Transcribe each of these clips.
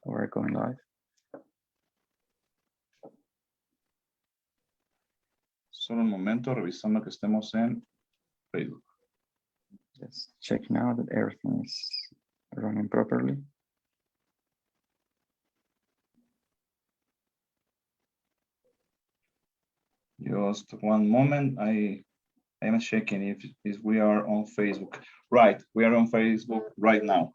We're going live. Solo un momento, revisando que estemos en Facebook. Just check now that everything is running properly. Just one moment. I am checking if we are on Facebook. Right, we are on Facebook right now.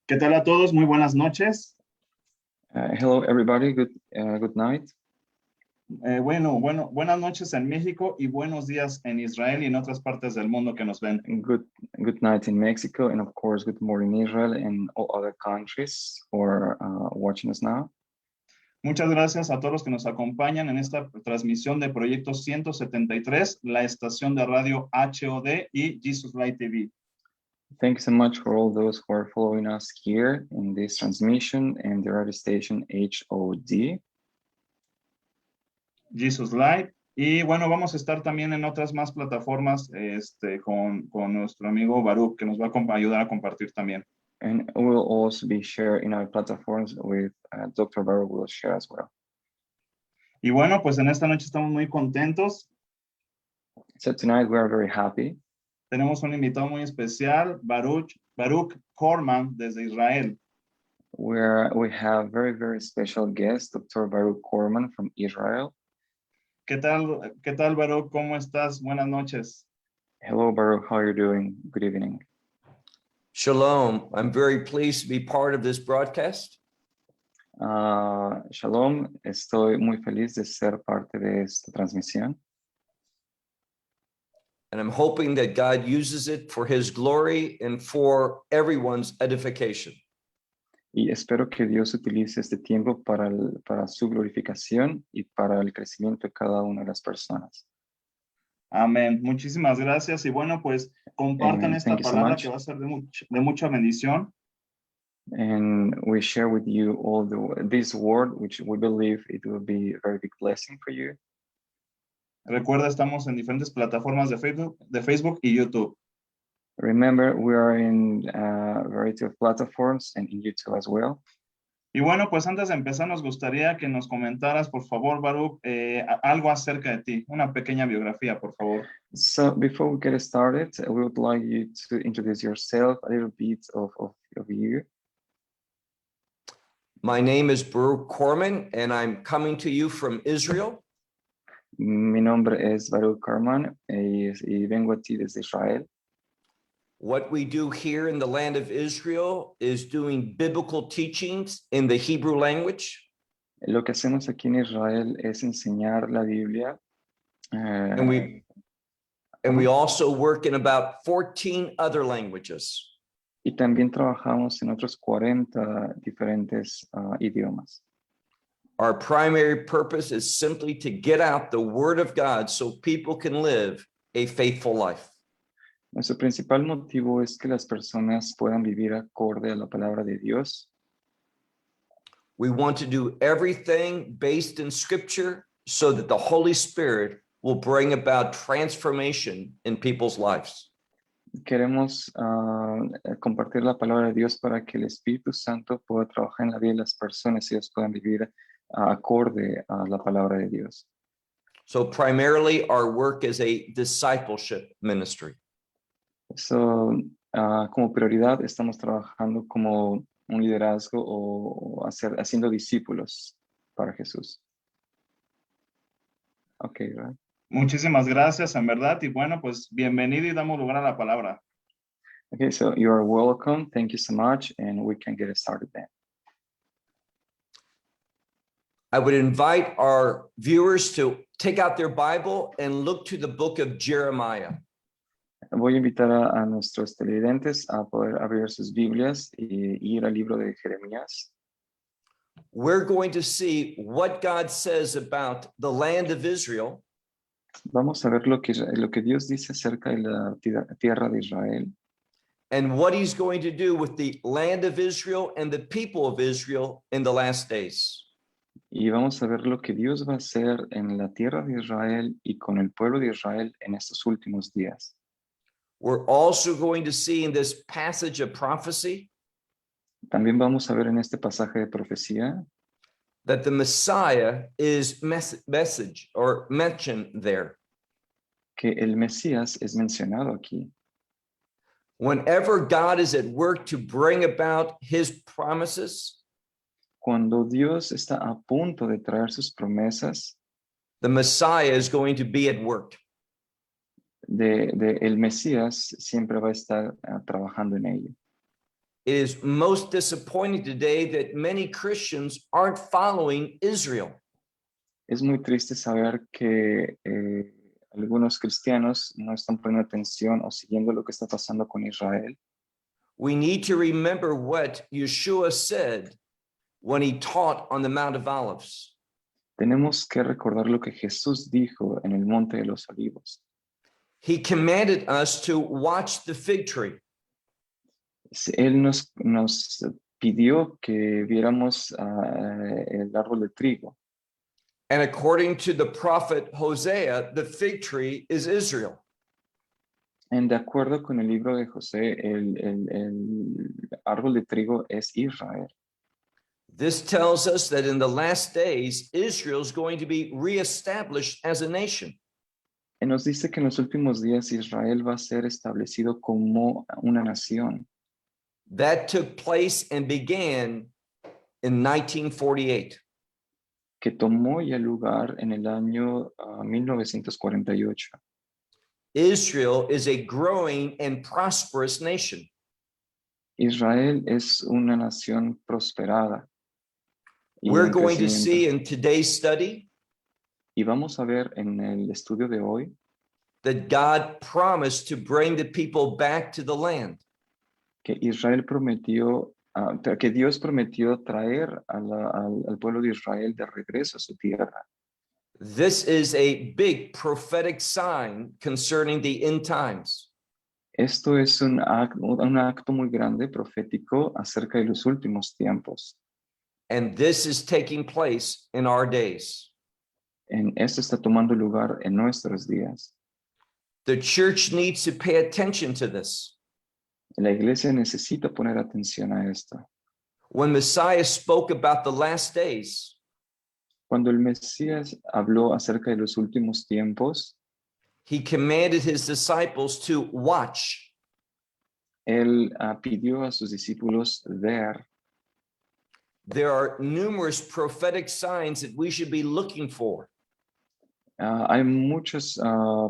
¿Qué tal a todos? Muy buenas noches. Hello, everybody. Good night. Buenas noches en México y buenos días en Israel y en otras partes del mundo que nos ven. Good night in Mexico, and of course, good morning in Israel and all other countries who are watching us now. Muchas gracias a todos los que nos acompañan en esta transmisión de Proyecto 173, la estación de radio HOD y Jesus Light TV. Thank you so much for all those who are following us here in this transmission and the radio station HOD. Jesus Light. Y bueno, vamos a estar también en otras más plataformas con nuestro amigo Baruch, que nos va a ayudar a compartir también. And we'll also be shared in our platforms with Dr. Baruch will share as well. Y bueno, pues en esta noche estamos muy contentos. So tonight we are very happy. Tenemos un invitado muy especial, Baruch Korman, desde Israel. We have very special guest, Dr. Baruch Korman from Israel. ¿Qué tal, Baruch? ¿Cómo estás? Buenas noches. Hello, Baruch. How are you doing? Good evening. Shalom. I'm very pleased to be part of this broadcast. Shalom. Estoy muy feliz de ser parte de esta transmisión. And I'm hoping that God uses it for his glory and for everyone's edification. Y espero que Dios utilice este tiempo para su glorificación y para el crecimiento de cada una de las personas. Amén. Muchísimas gracias. Y bueno, pues compartan Amen. esta Thank you so palabra much. que va a ser de mucha bendición. And we share with you all this word, which we believe it will be a very big blessing for you. Recuerda, estamos en diferentes plataformas de Facebook y YouTube. Remember, we are in a variety of platforms and in YouTube as well. Y bueno, pues antes de empezar, nos gustaría que nos comentaras, por favor, Baruch, algo acerca de ti, una pequeña biografía, por favor. So before we get started, we would like you to introduce yourself, a little bit of you. My name is Baruch Korman, and I'm coming to you from Israel. Mi nombre es Baruch Korman y vengo a ti desde Israel. What we do here in the land of Israel is doing biblical teachings in the Hebrew language. Lo que hacemos aquí en Israel es enseñar la Biblia. And we also work in about 14 other languages. Y también trabajamos en otros 40 diferentes idiomas. Our primary purpose is simply to get out the word of God so people can live a faithful life. Nuestro principal motivo es que las personas puedan vivir acorde a la palabra de Dios. We want to do everything based in scripture so that the Holy Spirit will bring about transformation in people's lives. Queremos compartir la palabra de Dios para que el Espíritu Santo pueda trabajar en la vida de las personas y ellos puedan vivir acorde a la palabra de Dios. So primarily our work is a discipleship ministry. So, como prioridad estamos trabajando como un liderazgo o haciendo discípulos para Jesús. Okay, right. Muchísimas gracias, en verdad. Y bueno, pues bienvenido y damos lugar a la palabra. Okay, so you are welcome. Thank you so much, and we can get started then. I would invite our viewers to take out their Bible and look to the book of Jeremiah. Voy a invitar a nuestros televidentes a poder abrir sus Biblias y ir al libro de Jeremías. We're going to see what God says about the land of Israel. Vamos a ver lo que Dios dice acerca de la tierra de Israel. And what he's going to do with the land of Israel and the people of Israel in the last days. Y vamos a ver lo que Dios va a hacer en la tierra de Israel y con el pueblo de Israel en estos últimos días. We're also going to see in this passage of prophecy También vamos a ver en este pasaje de profecía that the Messiah is message or mentioned there. que el Mesías es mencionado aquí. Whenever God is at work to bring about his promises, Cuando Dios está a punto de traer sus promesas, the Messiah is going to be at work. el Mesías siempre va a estar trabajando en ello. It is most disappointing today that many Christians aren't following Israel. Es muy triste saber que algunos cristianos no están poniendo atención o siguiendo lo que está pasando con Israel. We need to remember what Yeshua said when he taught on the Mount of Olives. Tenemos que recordar lo que Jesús dijo en el Monte de los Olivos. He commanded us to watch the fig tree. Él nos pidió que viéramos el árbol de trigo. And according to the prophet Hosea, the fig tree is Israel. De acuerdo con el libro de José, el árbol de trigo es Israel. This tells us that in the last days, Israel is going to be reestablished as a nation. Y nos dice que en los últimos días Israel va a ser establecido como una nación. That took place and began in 1948. Que tomó ya lugar en el año 1948. Israel is a growing and prosperous nation. Israel es una nación prosperada. We're going to see in today's study y vamos a ver en el estudio de hoy that God promised to bring the people back to the land. Que Israel prometió, que Dios prometió traer al pueblo de Israel de regreso a su tierra. This is a big prophetic sign concerning the end times. Esto es un acto muy grande profético acerca de los últimos tiempos. And this is taking place in our days. Esto está tomando lugar en nuestros días. The church needs to pay attention to this. La iglesia necesita poner atención a esto. When Messiah spoke about the last days, cuando el Mesías habló acerca de los últimos tiempos, he commanded his disciples to watch. Él pidió a sus discípulos ver. There are numerous prophetic signs that we should be looking for. Hay muchas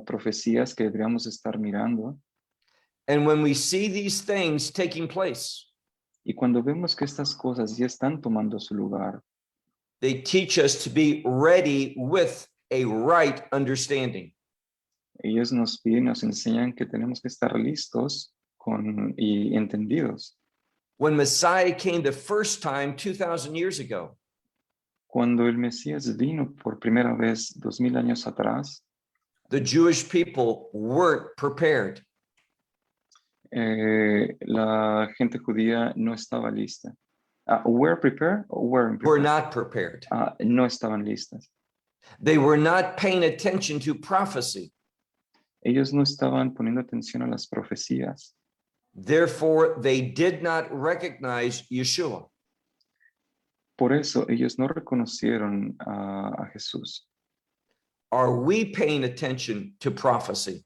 profecías que deberíamos estar mirando. And when we see these things taking place, y cuando vemos que estas cosas ya están tomando su lugar, they teach us to be ready with a right understanding. Ellos nos piden, nos enseñan que tenemos que estar listos y entendidos. When Messiah came the first time 2,000 years ago, cuando el Mesías vino por primera vez 2000 años atrás, the Jewish people weren't prepared. La gente judía no estaba lista. Were prepared or weren't prepared? Were not prepared. No estaban listas. They were not paying attention to prophecy. Ellos no estaban poniendo atención a las profecías. Therefore, they did not recognize Yeshua. Por eso ellos no reconocieron a Jesús. Are we paying attention to prophecy?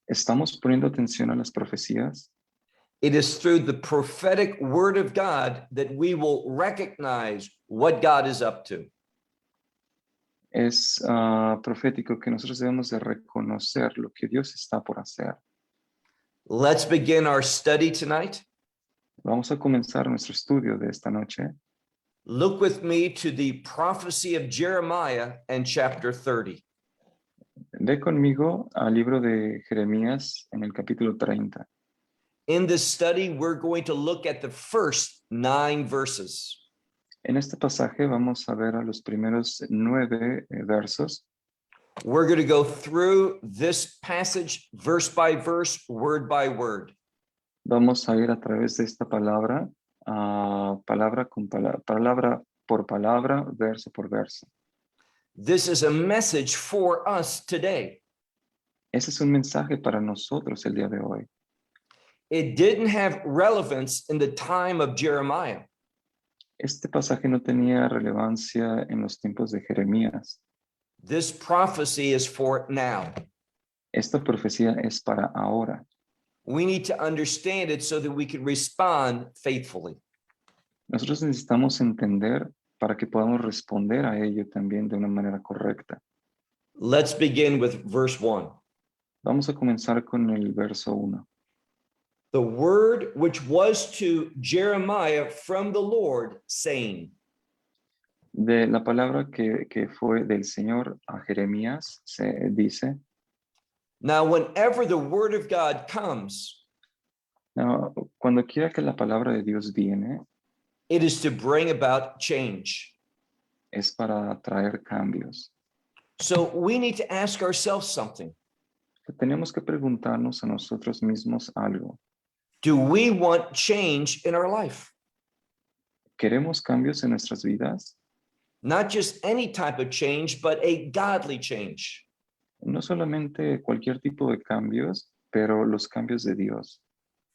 ¿Estamos poniendo atención a las profecías? It is through the prophetic word of God that we will recognize what God is up to. Es profético que nosotros debemos de reconocer lo que Dios está por hacer. Let's begin our study tonight. Vamos a comenzar nuestro estudio de esta noche. Look with me to the prophecy of Jeremiah and chapter 30. Ve conmigo al libro de Jeremías en el capítulo 30. In this study, we're going to look at the first 9 verses. En este pasaje vamos a ver a los primeros 9 versos. We're going to go through this passage verse by verse, word by word. Vamos a ir a través de esta palabra, palabra por palabra, verso por verso. This is a message for us today. Ese es un mensaje para nosotros el día de hoy. It didn't have relevance in the time of Jeremiah. Este pasaje no tenía relevancia en los tiempos de Jeremías. This prophecy is for now. Esta profecía es para ahora. We need to understand it so that we can respond faithfully. Nosotros necesitamos entender para que podamos responder a ello también de una manera correcta. Let's begin with verse 1. Vamos a comenzar con el verso 1. The word which was to Jeremiah from the Lord, saying, De la palabra que fue del Señor a Jeremías se dice, now whenever the word of God comes, "No, cuando quiera que la palabra de Dios viene, it is to bring about change. es para traer cambios. So we need to ask ourselves something. Tenemos que preguntarnos a nosotros mismos algo. Do we want change in our life? ¿Queremos cambios en nuestras vidas? Not just any type of change, but a godly change. No solamente cualquier tipo de cambios, pero los cambios de Dios.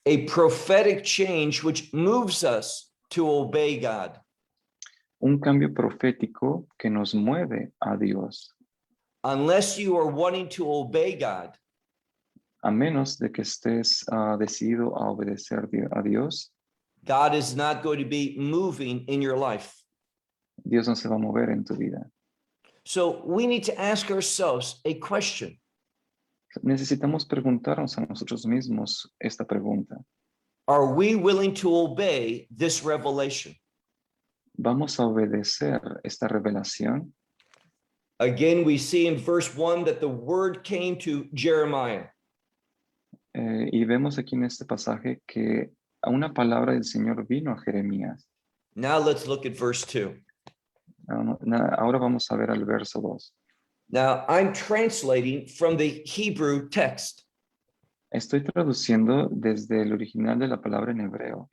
A prophetic change which moves us to obey God. Un cambio profético que nos mueve a Dios, Unless you are wanting to obey God, a menos de que estés decidido a obedecer a Dios. God is not going to be moving in your life. Dios no se va a mover en tu vida. So we need to ask ourselves a question. Necesitamos preguntarnos a nosotros mismos esta pregunta. Are we willing to obey this revelation? ¿Vamos a obedecer esta revelación? Again, we see in verse 1 that the word came to Jeremiah. Y vemos aquí en este pasaje que una palabra del Señor vino a Jeremías. Now let's look at verse 2. Ahora vamos a ver al verso 2. Now I'm translating from the Hebrew text. Estoy traduciendo desde el original de la palabra en hebreo.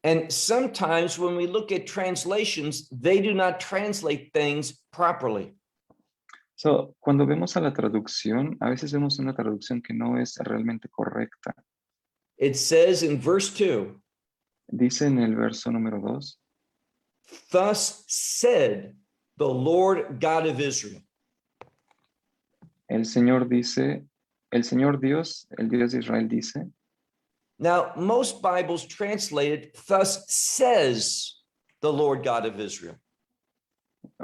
And sometimes when we look at translations, they do not translate things properly. So, cuando vemos a la traducción, a veces vemos una traducción que no es realmente correcta. It says in verse 2, Dice en el verso número 2, thus said the Lord God of Israel. el Señor dice, el Señor Dios, el Dios de Israel dice. Now, most Bibles translate it, thus says the Lord God of Israel.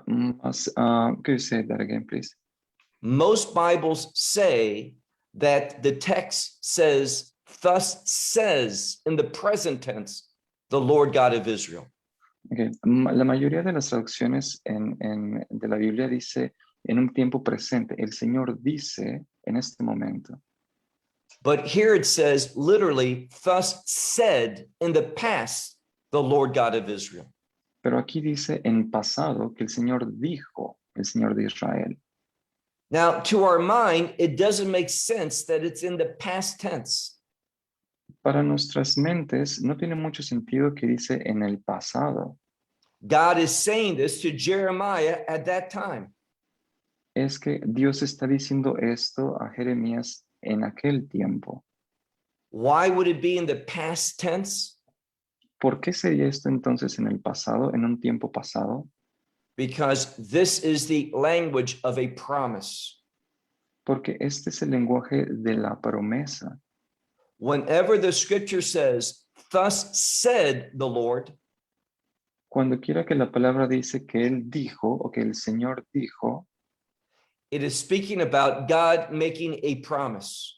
Could you say that again, please? Most Bibles say that the text says, thus says in the present tense, the Lord God of Israel. Okay. La mayoría de las traducciones de la Biblia dice en un tiempo presente, el Señor dice en este momento. But here it says literally, thus said in the past, the Lord God of Israel. Pero aquí dice en pasado que el Señor dijo, el Señor de Israel. Now, to our mind, it doesn't make sense that it's in the past tense. Para nuestras mentes no tiene mucho sentido que dice en el pasado. God is saying this to Jeremiah at that time. Es que Dios está diciendo esto a Jeremías en aquel tiempo. Why would it be in the past tense? ¿Por qué sería esto entonces en el pasado, en un tiempo pasado? Because this is the language of a promise. Porque este es el lenguaje de la promesa. Whenever the scripture says, thus said the Lord, Cuando quiera que la palabra dice que Él dijo o que el Señor dijo, it is speaking about God making a promise.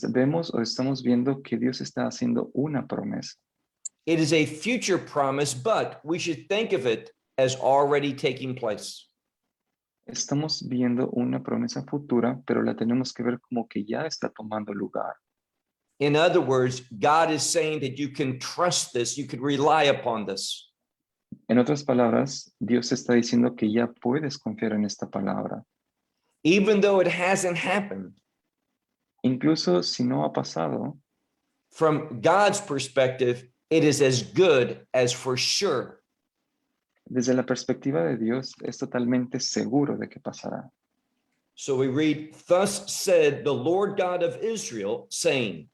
vemos o estamos viendo que Dios está haciendo una promesa. It is a future promise, but we should think of it as already taking place. Estamos viendo una promesa futura, pero la tenemos que ver como que ya está tomando lugar. In other words, God is saying that you can trust this, you can rely upon this. En otras palabras, Dios está diciendo que ya puedes confiar en esta palabra. Even though it hasn't happened, Incluso si no ha pasado, from God's perspective, it is as good as for sure. desde la perspectiva de Dios es totalmente seguro de que pasará. So we read, thus said the Lord God of Israel, saying,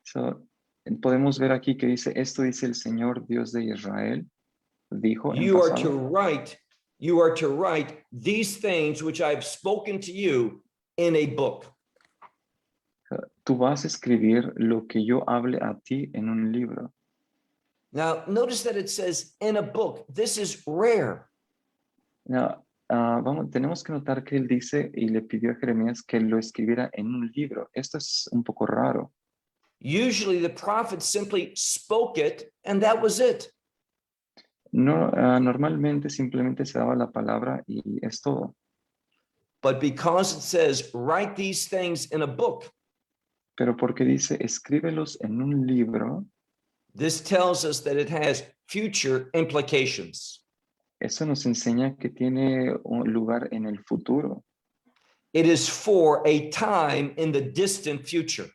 So, podemos ver aquí que dice, esto dice el Señor Dios de Israel, dijo en you are to pasado, write these things which I have spoken to you in a book. tú vas a escribir lo que yo hable a ti en un libro. Now, notice that it says in a book. This is rare. Now, tenemos que notar que él dice y le pidió a Jeremías que lo escribiera en un libro. Esto es un poco raro. Usually the prophet simply spoke it and that was it. No, normalmente simplemente se daba la palabra y es todo. But because it says, write these things in a book, Pero porque dice, escríbelos en un libro, this tells us that it has future implications. eso nos enseña que tiene un lugar en el futuro. It is for a time in the distant future.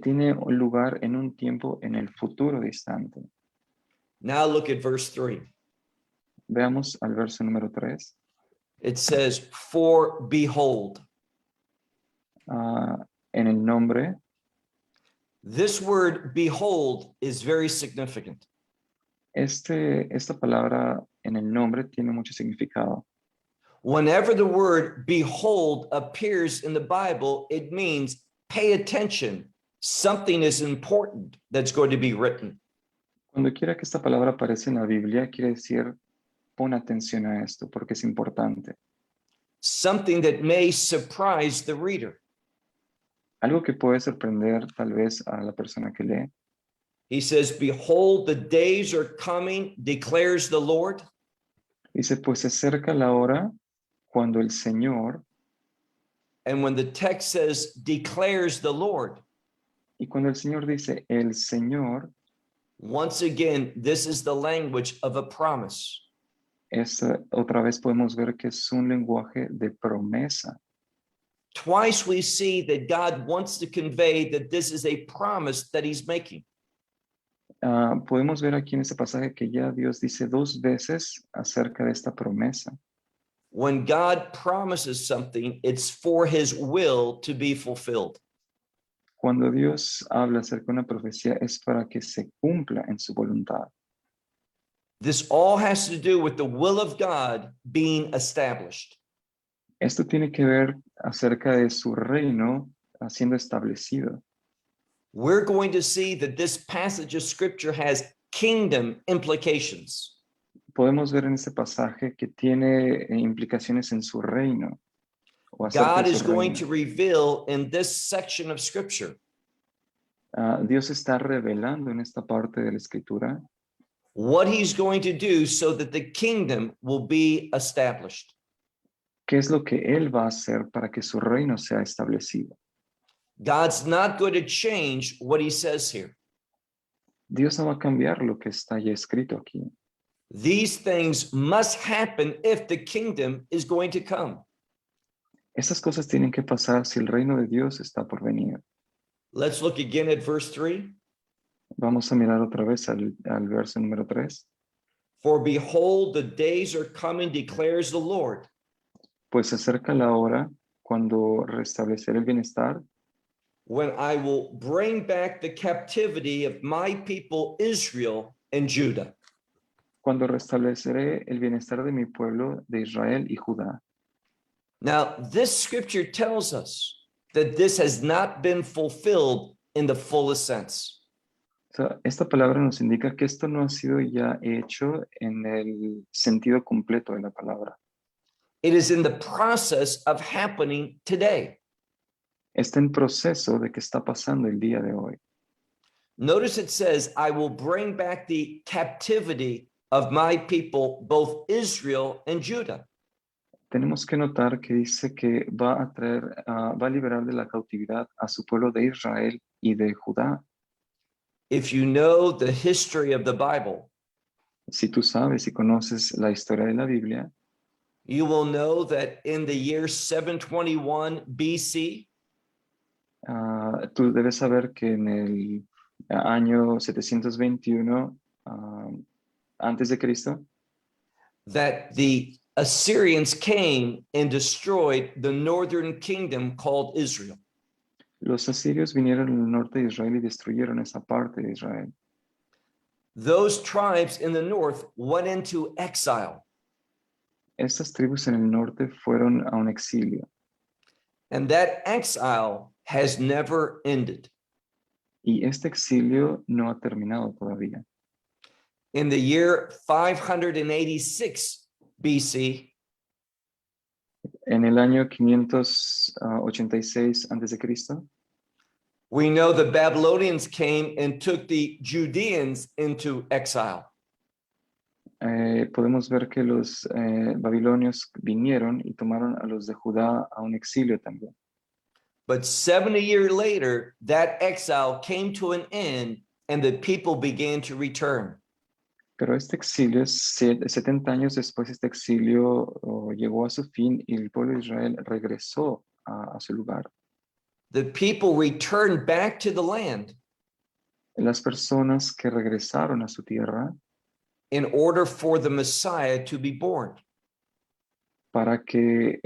Tiene un lugar en un tiempo en el futuro distante. Now look at verse 3. Veamos al verso número 3. It says, for behold. En el nombre, This word behold is very significant. esta palabra en el nombre tiene mucho significado. Whenever the word behold appears in the Bible, it means pay attention. Something is important that's going to be written. Cuando quiera que esta palabra aparece en la Biblia, quiere decir, pon atención a esto porque es importante. Something that may surprise the reader. Algo que puede sorprender tal vez a la persona que lee. He says, behold, the days are coming, declares the Lord. Dice, pues se acerca la hora cuando el Señor, And when the text says declares the Lord, y cuando el Señor dice el Señor, once again, this is the language of a promise. Otra vez podemos ver que es un lenguaje de promesa. Twice we see that God wants to convey that this is a promise that he's making. Podemos ver aquí en este pasaje que ya Dios dice 2 veces acerca de esta promesa. When God promises something, it's for his will to be fulfilled. Cuando Dios habla acerca de una profecía es para que se cumpla en su voluntad. This all has to do with the will of God being established. Esto tiene que ver acerca de su reino siendo establecido. We're going to see that this passage of scripture has kingdom implications. Podemos ver en este pasaje que tiene implicaciones en su reino. O acerca God de is su going reino. to reveal in this section of scripture Dios está revelando en esta parte de la escritura what he's going to do so that the kingdom will be established. qué es lo que Él va a hacer para que su reino sea establecido. God's not going to change what he says here. Dios no va a cambiar lo que está ya escrito aquí. These things must happen if the kingdom is going to come. Estas cosas tienen que pasar si el reino de Dios está por venir. Let's look again at verse 3. Vamos a mirar otra vez al verso número 3. For behold, the days are coming, declares the Lord, Pues se acerca la hora cuando restableceré el bienestar, when I will bring back the captivity of my people Israel and Judah. cuando restableceré el bienestar de mi pueblo de Israel y Judá. Now, this scripture tells us that this has not been fulfilled in the fullest sense. O sea, esta palabra nos indica que esto no ha sido ya hecho en el sentido completo de la palabra. It is in the process of happening today. Está en proceso de que está pasando el día de hoy. Notice it says, I will bring back the captivity of my people, both Israel and Judah. Tenemos que notar que dice que va a liberar de la cautividad a su pueblo de Israel y de Judá. If you know the history of the Bible, Si tú sabes y conoces la historia de la Biblia, you will know that in the year 721 BC, tú debes saber que en el año 721 antes de Cristo, that the Assyrians came and destroyed the northern kingdom called Israel. Los asirios vinieron al norte de Israel y destruyeron esa parte de Israel. Those tribes in the north went into exile, Estas tribus en el norte fueron a un exilio and that exile has never ended. y este exilio no ha terminado todavía. In the year 586 BC, En el año 586 a.C., we know the Babylonians came and took the Judeans into exile. podemos ver que los babilonios vinieron y tomaron a los de Judá a un exilio también. But 70 years later, that exile came to an end and the people began to return. Pero este exilio, 70 años después, este exilio llegó a su fin y el pueblo de Israel regresó a su lugar. The people returned back to the land Las personas que regresaron a su tierra in order for the Messiah to be born. para que,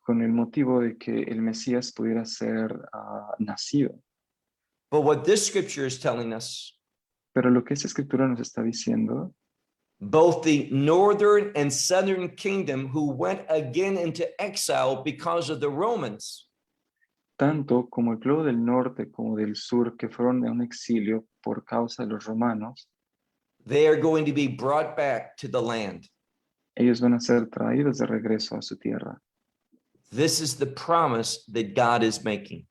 con el motivo de que el Mesías pudiera ser nacido. But what this scripture is telling us, Pero lo que esta escritura nos está diciendo, both the northern and southern kingdom who went again into exile because of the Romans, tanto como el pueblo del norte como del sur que fueron a un exilio por causa de los romanos, they are going to be brought back to the land. ellos van a ser traídos de regreso a su tierra. This is the promise that God is making.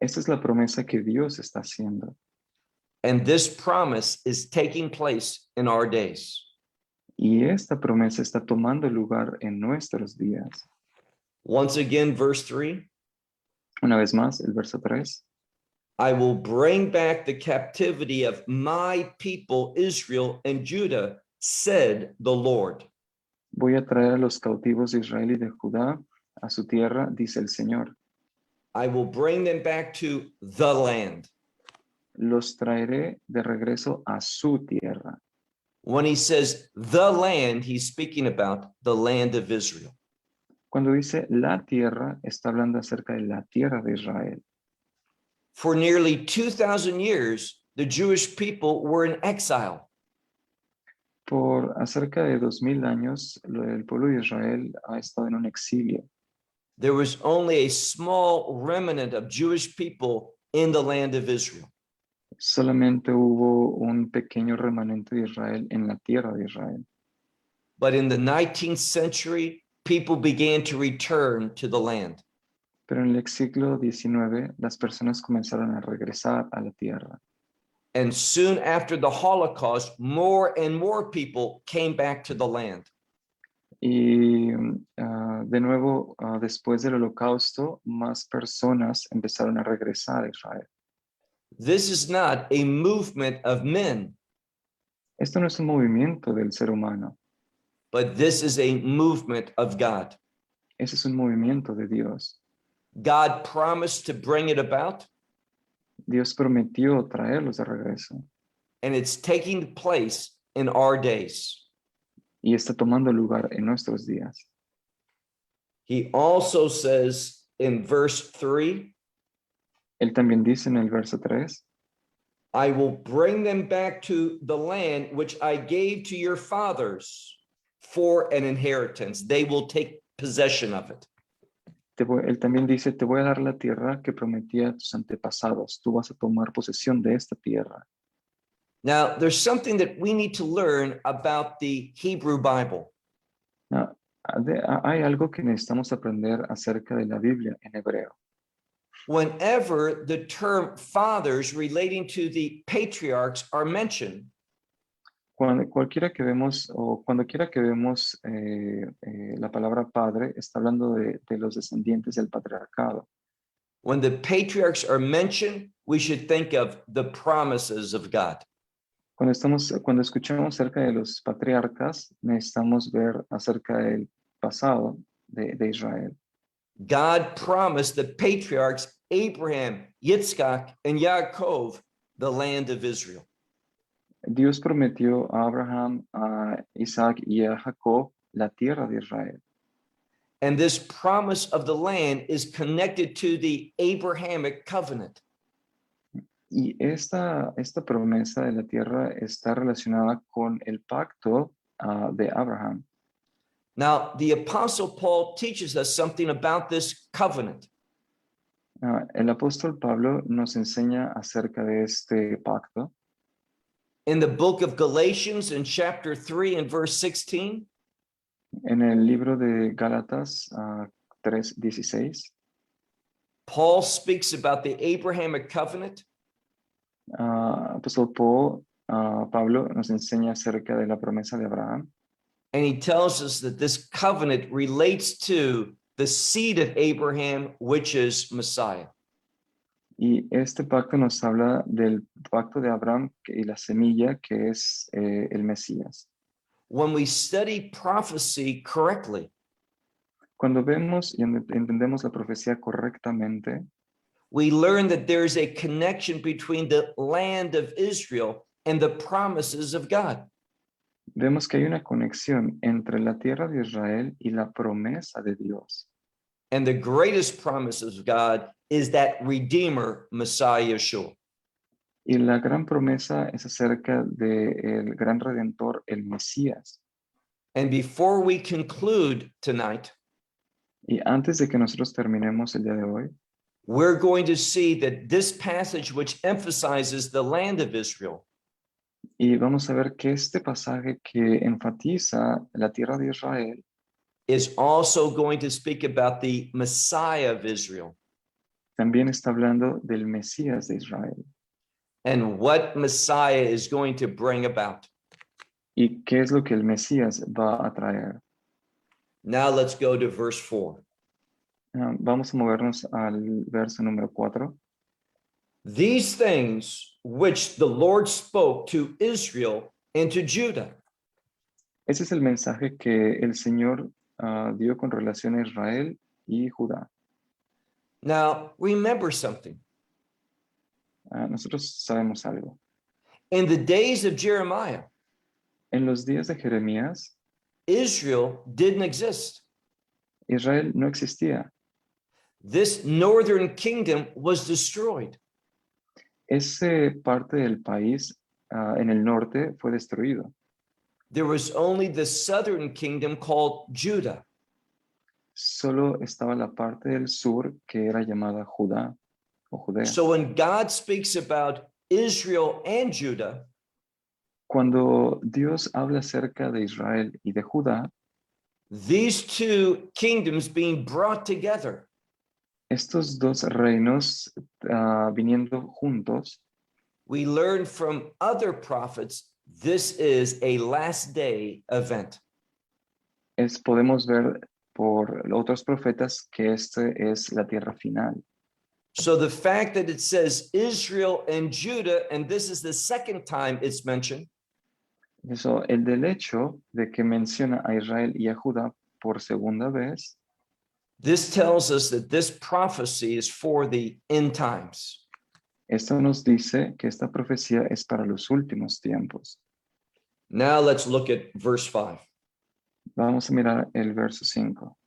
Esta es la promesa que Dios está haciendo. And this promise is taking place in our days. Y esta promesa está tomando lugar en nuestros días. Once again, verse 3, Una vez más, el verso 3. I will bring back the captivity of my people Israel and Judah, said the Lord. Voy a traer a los cautivos de Israel y de Judá a su tierra, dice el Señor. I will bring them back to the land. Los traeré de regreso a su tierra. When he says the land, he's speaking about the land of Israel. Cuando dice la tierra, está hablando acerca de la tierra de Israel. For nearly 2,000 years, the Jewish people were in exile. Por acerca de 2000 años, el pueblo de Israel ha estado en un exilio. There was only a small remnant of Jewish people in the land of Israel. Solamente hubo un pequeño remanente de Israel en la tierra de Israel. But in the 19th century, people began to return to the land. Pero en el siglo XIX, las personas comenzaron a regresar a la tierra. And soon after the Holocaust, more and more people came back to the land. Y de nuevo, después del holocausto, más personas empezaron a regresar a Israel. This is not a movement of men, Esto no es un movimiento del ser humano, but this is a movement of God. ese es un movimiento de Dios. God promised to bring it about, Dios prometió traerlos de regreso and it's taking place in our days. y está tomando lugar en nuestros días. He also says in verse 3, Él también dice en el verso 3, I will bring them back to the land which I gave to your fathers for an inheritance. They will take possession of it. él también dice, te voy a dar la tierra que prometí a tus antepasados. Tú vas a tomar posesión de esta tierra. Now, there's something that we need to learn about the Hebrew Bible. Ah, hay algo que necesitamos aprender acerca de la Biblia en hebreo. Whenever the term fathers relating to the patriarchs are mentioned, Cuando quiera que vemos la palabra padre, está hablando de los descendientes del patriarcado. when the patriarchs are mentioned, we should think of the promises of God. Cuando escuchamos acerca de los patriarcas, necesitamos ver acerca del pasado de Israel. God promised the patriarchs Abraham, Yitzchak, and Yaakov the land of Israel. Dios prometió a Abraham, a Isaac y a Jacob la tierra de Israel. And this promise of the land is connected to the Abrahamic covenant. Y esta promesa de la tierra está relacionada con el pacto de Abraham. Now, the Apostle Paul teaches us something about this covenant. El apóstol Pablo nos enseña acerca de este pacto. In the book of Galatians, in chapter 3 and verse 16, En el libro de Gálatas 3:16, Paul speaks about the Abrahamic covenant, apóstol Pablo nos enseña acerca de la promesa de Abraham. and he tells us that this covenant relates to the seed of Abraham, which is Messiah. Y este pacto nos habla del pacto de Abraham y la semilla que es el Mesías. When we study prophecy correctly, Cuando vemos y entendemos la profecía correctamente, we learn that there is a connection between the land of Israel and the promises of God. vemos que hay una conexión entre la tierra de Israel y la promesa de Dios. And the greatest promises of God is that Redeemer, Messiah Yeshua. Y la gran promesa es acerca del gran redentor, el Mesías. And before we conclude tonight, Y antes de que nosotros terminemos el día de hoy, we're going to see that this passage, which emphasizes the land of Israel, y vamos a ver que este pasaje que enfatiza la tierra de Israel is also going to speak about the Messiah of Israel también está hablando del Mesías de Israel. and what Messiah is going to bring about. ¿Y qué es lo que el Mesías va a traer? Now let's go to verse 4. Vamos a movernos al verso número 4. These things which the Lord spoke to Israel and to Judah. Ese es el mensaje que el Señor dio con relación a Israel y Judá. Now, remember something. Nosotros sabemos algo. In the days of Jeremiah, En los días de Jeremías, Israel didn't exist. Israel no existía. This northern kingdom was destroyed. Ese parte del país en el norte fue destruido. There was only the southern kingdom called Judah. Solo estaba la parte del sur que era llamada Judá o Judea. So when God speaks about Israel and Judah, Cuando Dios habla acerca de Israel y de Judá, these two kingdoms being brought together, estos dos reinos viniendo juntos, we learn from other prophets this is a last day event. podemos ver por otros profetas que este es la tierra final. So the fact that it says Israel and Judah, and this is the second time it's mentioned, Eso, el del hecho de que menciona a Israel y a Judá por segunda vez, this tells us that this prophecy is for the end times. esto nos dice que esta profecía es para los últimos tiempos. Now let's look at verse 5. Vamos a mirar el verso 5.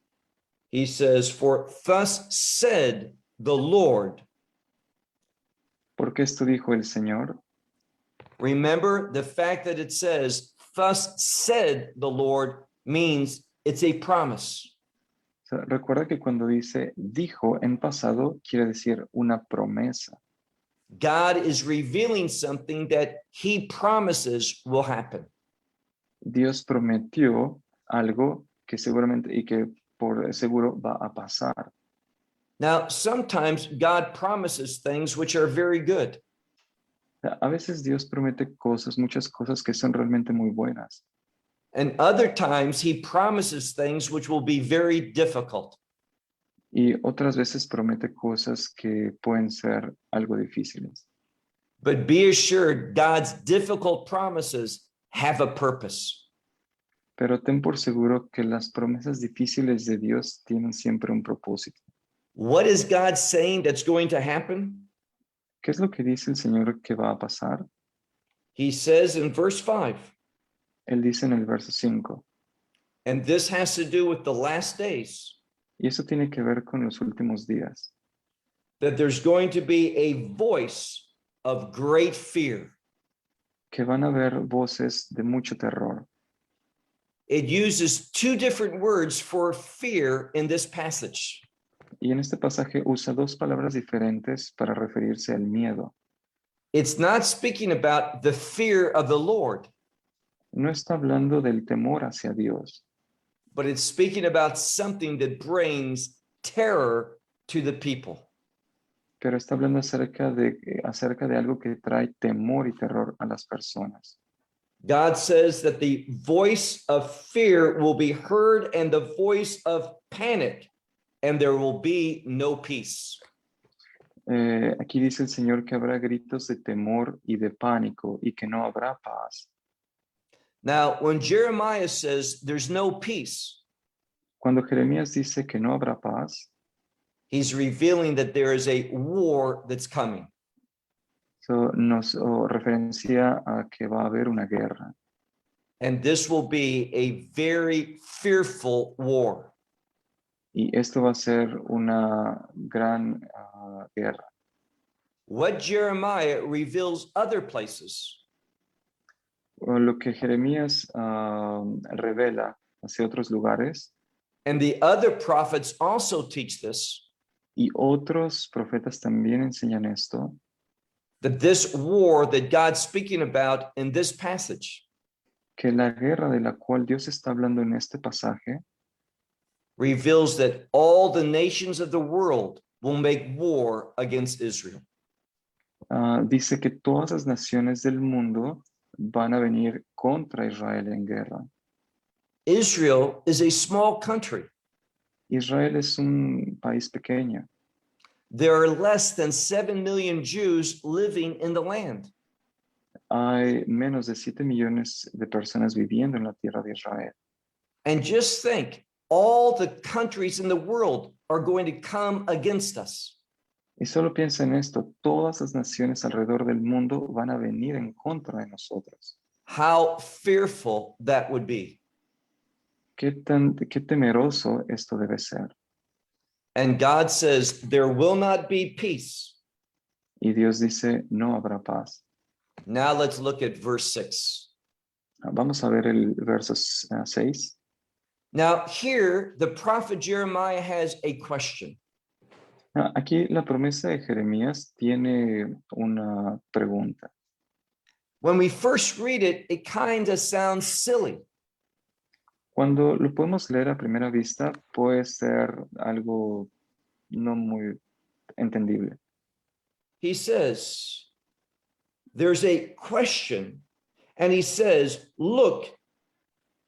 He says, "For thus said the Lord." Porque esto dijo el Señor. Remember, the fact that it says, "Thus said the Lord," means it's a promise. O sea, recuerda que cuando dice dijo en pasado, quiere decir una promesa. God is revealing something that he promises will happen. Dios prometió algo que seguramente y que por seguro va a pasar. Now, sometimes God promises things which are very good. O sea, a veces Dios promete cosas, muchas cosas que son realmente muy buenas. And other times he promises things which will be very difficult. Y otras veces promete cosas que pueden ser algo difíciles. But be assured, God's difficult promises have a purpose. Pero ten por seguro que las promesas difíciles de Dios tienen siempre un propósito. What is God saying that's going to happen? ¿Qué es lo que dice el Señor que va a pasar? He says in verse 5, Él dice en el verso 5, And this has to do with the last days, Y eso tiene que ver con los últimos días, that there's going to be a voice of great fear. que van a haber voces de mucho terror. It uses two different words for fear in this passage. Y en este pasaje usa dos palabras diferentes para referirse al miedo. It's not speaking about the fear of the Lord, No está hablando del temor hacia Dios, but it's speaking about something that brings terror to the people. pero está hablando acerca de algo que trae temor y terror a las personas. God says that the voice of fear will be heard and the voice of panic, and there will be no peace. Aquí dice el Señor que habrá gritos de temor y de pánico y que no habrá paz. Now, when Jeremiah says there's no peace, Cuando Jeremías dice que no habrá paz, he's revealing that there is a war that's coming. eso nos referencia a que va a haber una guerra. And this will be a very fearful war. Y esto va a ser una gran guerra. What Jeremiah reveals other places, O lo que Jeremías revela hacia otros lugares, and the other prophets also teach this, y otros profetas también enseñan esto, that this war that God's speaking about in this passage que la guerra de la cual Dios está hablando en este pasaje reveals that all the nations of the world will make war against Israel. dice que todas las naciones del mundo van a venir contra Israel en guerra. Israel is a small country. Israel es un país pequeño. There are less than 7 million Jews living in the land. Hay menos de 7 millones de personas viviendo en la tierra de Israel. And just think, all the countries in the world are going to come against us. Y solo piensa en esto, todas las naciones alrededor del mundo van a venir en contra de nosotros. How fearful that would be. Qué temeroso esto debe ser. And God says there will not be peace. Y Dios dice, no habrá paz. Now let's look at verse 6. Vamos a ver el verso 6. Now here the prophet Jeremiah has a question. Aquí la promesa de Jeremías tiene una pregunta. When we first read it, it kind of sounds silly. Cuando lo podemos leer a primera vista, puede ser algo no muy entendible. He says, there's a question, and he says, look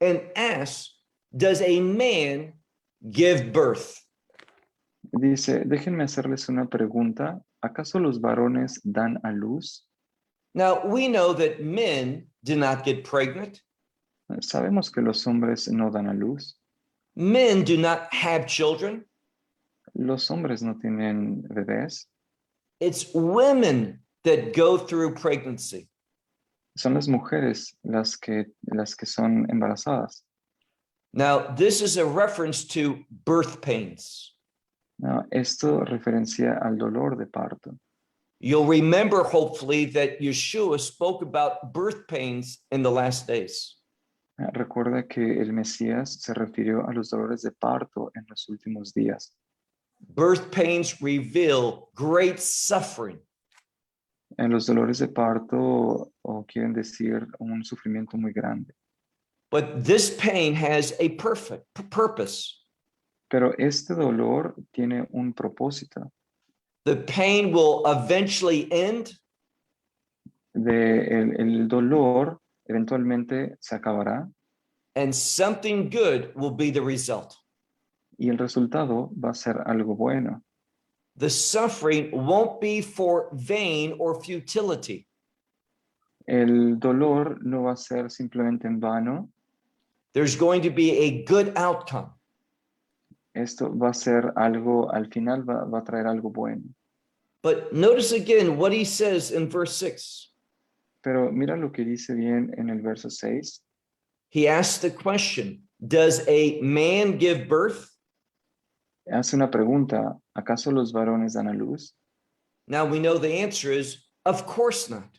and ask, does a man give birth? Dice, déjenme hacerles una pregunta. ¿Acaso los varones dan a luz? Now, we know that men do not get pregnant. Sabemos que los hombres no dan a luz. Men do not have children. Los hombres no tienen bebés. It's women that go through pregnancy. Son las mujeres las que son embarazadas. Now, this is a reference to birth pains. No, esto referencia al dolor de parto. You'll remember, hopefully, that Yeshua spoke about birth pains in the last days. Recuerda que el Mesías se refirió a los dolores de parto en los últimos días. Birth pains reveal great suffering. En los dolores de parto quieren decir un sufrimiento muy grande. But this pain has a perfect purpose. Pero este dolor tiene un propósito. The pain will eventually end, El dolor eventualmente se acabará and something good will be the result. y el resultado va a ser algo bueno. The suffering won't be for vain or futility. El dolor no va a ser simplemente en vano. There's going to be a good outcome. Esto va a ser algo, al final va a traer algo bueno. But notice again what he says in verse 6. Pero mira lo que dice bien en el verso 6. He asks the question, Does a man give birth? Hace una pregunta, ¿acaso los varones dan a luz? Now we know the answer is, of course not.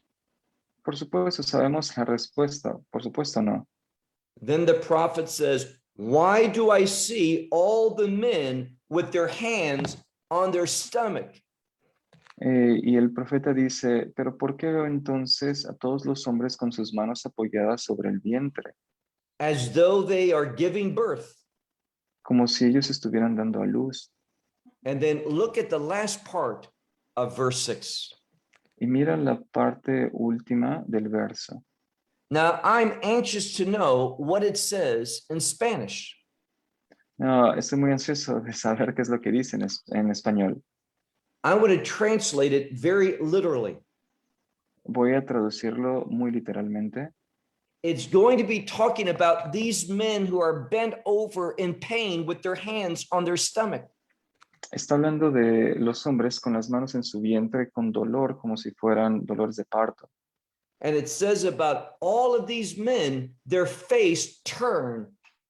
Por supuesto, sabemos la respuesta. Por supuesto, no. Then the prophet says, why do I see all the men with their hands on their stomach? Y el profeta dice, pero ¿por qué veo entonces a todos los hombres con sus manos apoyadas sobre el vientre? As though they are giving birth. Como si ellos estuvieran dando a luz. And then look at the last part of verse 6. Y mira la parte última del verso. Now I'm anxious to know what it says in Spanish. No, estoy muy ansioso de saber qué es lo que dice en español. I'm going to translate it very literally. Voy a traducirlo muy literalmente. It's going to be talking about these men who are bent over in pain with their hands on their stomach. Está hablando de los hombres con las manos en su vientre con dolor como si fueran dolores de parto. And it says about all of these men, their face turned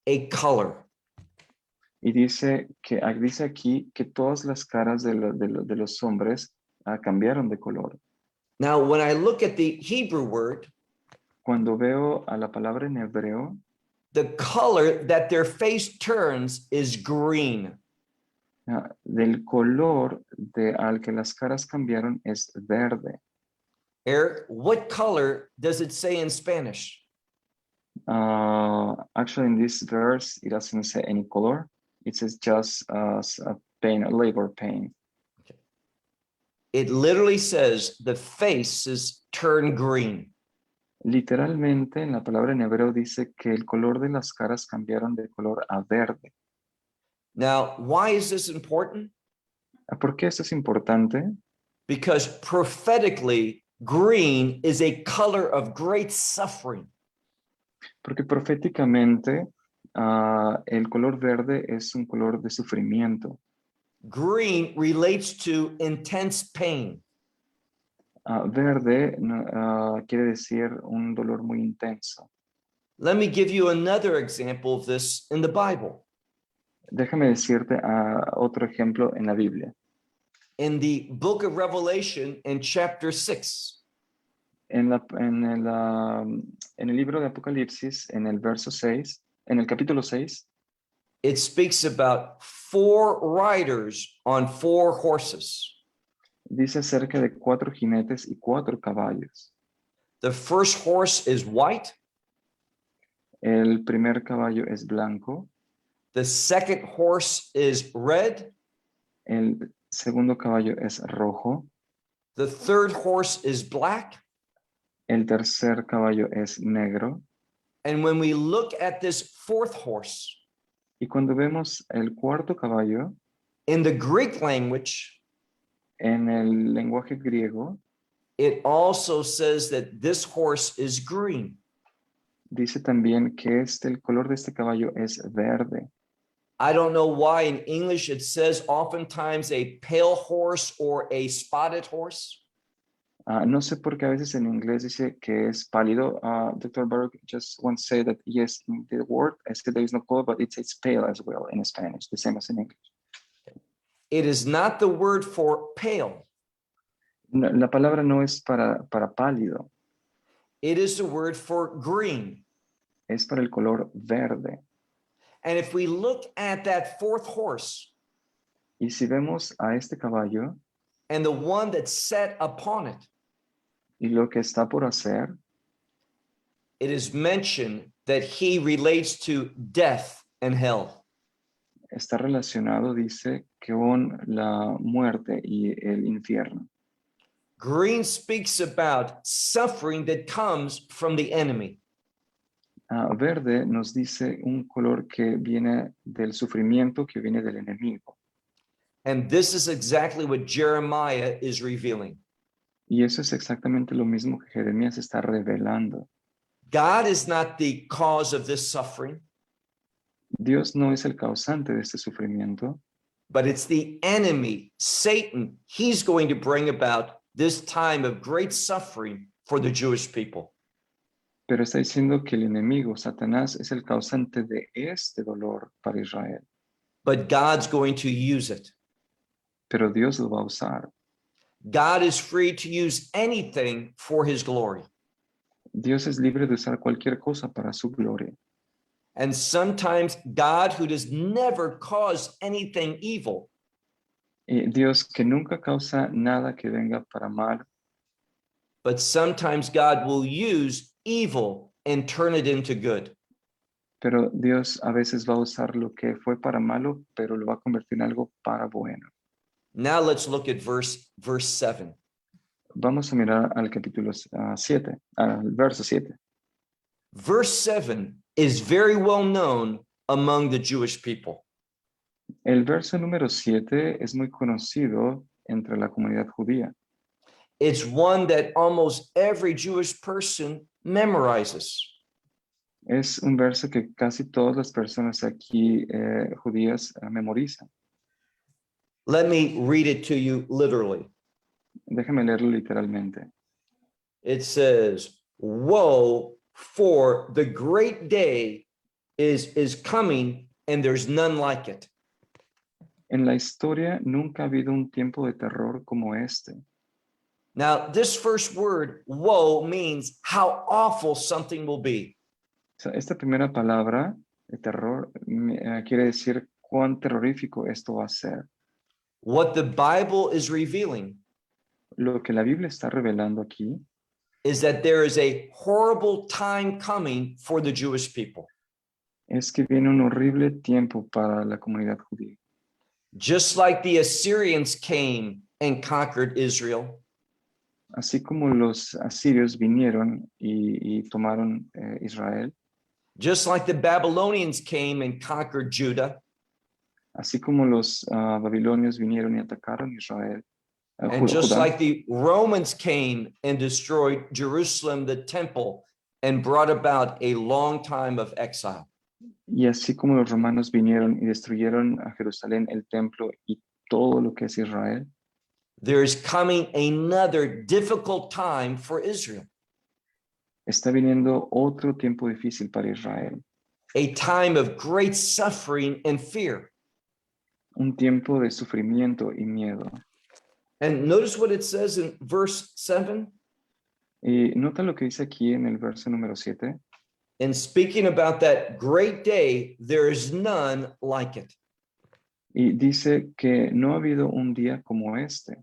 a color. Y dice aquí que todas las caras de los hombres cambiaron de color. Now, when I look at the Hebrew word, Cuando veo a la palabra en hebreo, the color that their face turns is green. del color al que las caras cambiaron es verde. Eric, what color does it say in Spanish? Actually, in this verse, it doesn't say any color. It says just a pain, a labor pain. It literally says the faces turn green. Literalmente, en la palabra en hebreo dice que el color de las caras cambiaron de color a verde. Now, why is this important? ¿Por qué esto es importante? Because prophetically, green is a color of great suffering. Porque proféticamente el color verde es un color de sufrimiento. Green relates to intense pain. Verde quiere decir un dolor muy intenso. Let me give you another example of this in the Bible. Déjame decirte otro ejemplo en la Biblia. In the book of Revelation in chapter 6. En el libro de Apocalipsis, en el verso 6, en el capítulo 6, it speaks about 4 riders on 4 horses. dice acerca de 4 jinetes y 4 caballos. The first horse is white. El primer caballo es blanco. The second horse is red. El segundo caballo es rojo. The third horse is black. El tercer caballo es negro. And when we look at this fourth horse, Y cuando vemos el cuarto caballo, in the Greek language, en el lenguaje griego, it also says that this horse is green. dice también que el color de este caballo es verde. I don't know why in English it says oftentimes a pale horse or a spotted horse. No sé por qué a veces en inglés dice que es pálido. Dr. Baruch just once said that yes, in the word, I said there is no color, but it says pale as well in Spanish, the same as in English. It is not the word for pale. No, la palabra no es para pálido, It is the word for green. es para el color verde. And if we look at that fourth horse, Y si vemos a este caballo and the one that sat upon it, y lo que está por hacer, it is mentioned that he relates to death and hell. está relacionado, dice, con la muerte y el infierno. Green speaks about suffering that comes from the enemy. Verde nos dice un color que viene del sufrimiento, que viene del enemigo. And this is exactly what Jeremiah is revealing. Y eso es exactamente lo mismo que Jeremías está revelando. God is not the cause of this suffering, Dios no es el causante de este sufrimiento, but it's the enemy, Satan. He's going to bring about this time of great suffering for the Jewish people. Pero está diciendo que el enemigo, Satanás, es el causante de este dolor para Israel. but God's going to use it. Pero Dios lo va a usar. God is free to use anything for his glory. Dios es libre de usar cualquier cosa para su gloria. And sometimes God, who does never cause anything evil, Y Dios que nunca causa nada que venga para mal, but sometimes God will use evil and turn it into good. pero Dios a veces va a usar lo que fue para malo, pero lo va a convertir en algo para bueno. Now let's look at verse 7. Vamos a mirar al capítulo 7, al verso 7. Verse 7 is very well known among the Jewish people. El verso número 7 es muy conocido entre la comunidad judía. It's one that almost every Jewish person memorizes. Es un verso que casi todas las personas aquí judías memorizan. Let me read it to you literally. Déjame leerlo literalmente. It says, "Woe, for the great day is coming, and there's none like it." En la historia nunca ha habido un tiempo de terror como este. Now, this first word, woe, means how awful something will be. O sea, esta primera palabra, de terror, quiere decir cuán terrorífico esto va a ser. What the Bible is revealing Lo que la Biblia está revelando aquí is that there is a horrible time coming for the Jewish people. es que viene un horrible tiempo para la comunidad judía. Just like the Assyrians came and conquered Israel, Así como los asirios vinieron y tomaron Israel, just like the Babylonians came and conquered Judah, así como los babilonios vinieron y atacaron Israel, and just Judá, like the Romans came and destroyed Jerusalem, the temple, and brought about a long time of exile. y así como los romanos vinieron y destruyeron a Jerusalén, el templo y todo lo que es Israel, There is coming another difficult time for Israel, está viniendo otro tiempo difícil para Israel, a time of great suffering and fear. un tiempo de sufrimiento y miedo. And notice what it says in verse 7. Y nota lo que dice aquí en el verso número 7. In speaking about that great day, there is none like it. Y dice que no ha habido un día como este.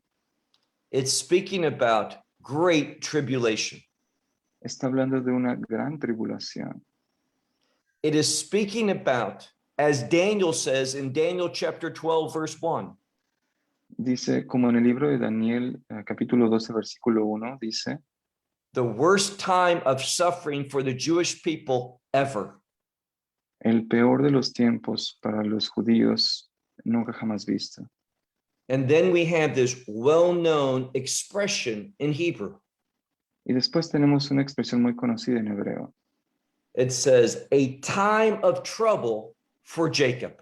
It's speaking about great tribulation. Está hablando de una gran tribulación. It is speaking about, as Daniel says in Daniel chapter 12, verse 1, Dice, como en el libro de Daniel, capítulo 12, versículo 1, dice, the worst time of suffering for the Jewish people ever. el peor de los tiempos para los judíos nunca jamás visto. And then we have this well-known expression in Hebrew. Y después tenemos una expresión muy conocida en hebreo. It says, a time of trouble for Jacob.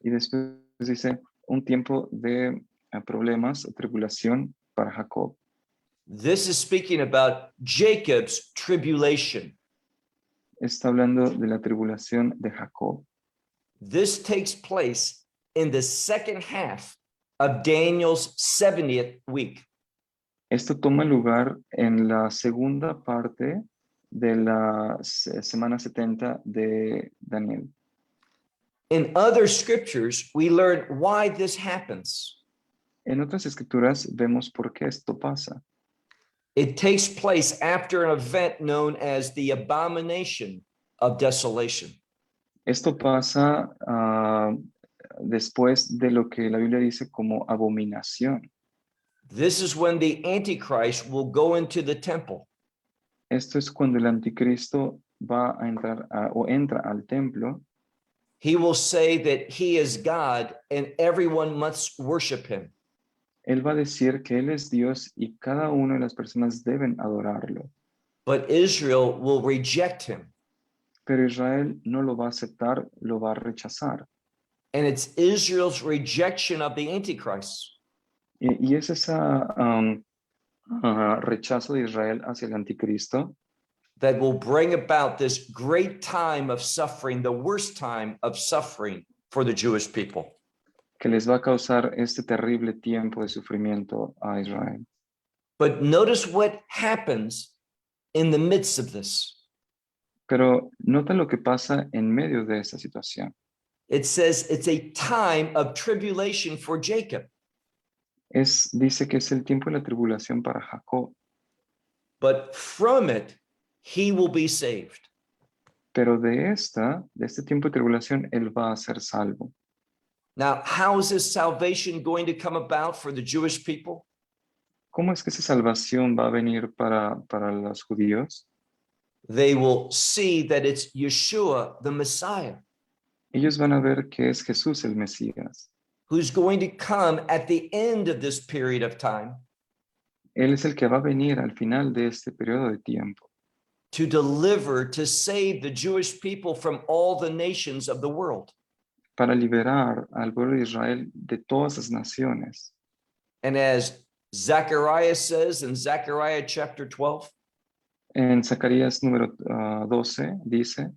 Y después dice, un tiempo de problemas o tribulación para Jacob. This is speaking about Jacob's tribulation. Está hablando de la tribulación de Jacob. This takes place in the second half of Daniel's 70th week. Esto toma lugar en la segunda parte de la semana 70 de Daniel. In other scriptures, we learn why this happens. En otras escrituras vemos por qué esto pasa. It takes place after an event known as the abomination of desolation. Esto pasa después de lo que la Biblia dice como abominación. This is when the Antichrist will go into the temple. Esto es cuando el anticristo va a entrar o entra al templo. He will say that he is God and everyone must worship him. Él va a decir que él es Dios y cada una de las personas deben adorarlo. But Israel will reject him. Pero Israel no lo va a aceptar, lo va a rechazar. And it's Israel's rejection of the Antichrist Y es ese rechazo de Israel hacia el anticristo that will bring about this great time of suffering, the worst time of suffering for the Jewish people. que les va a causar este terrible tiempo de sufrimiento a Israel. But notice what happens in the midst of this. Pero nota lo que pasa en medio de esta situación. It says it's a time of tribulation for Jacob, Dice que es el tiempo de la tribulación para Jacob, but from it, he will be saved. pero de este tiempo de tribulación, él va a ser salvo. Now, how is this salvation going to come about for the Jewish people? ¿Cómo es que esa salvación va a venir para los judíos? They will see that it's Yeshua, the Messiah, Ellos van a ver que es Jesús el Mesías. who's going to come at the end of this period of time Él es el que va a venir al final de este periodo de tiempo to deliver, to save the Jewish people from all the nations of the world. para liberar al pueblo de Israel de todas las naciones. And as Zechariah says in Zechariah chapter 12, En Zacarías número 12 dice,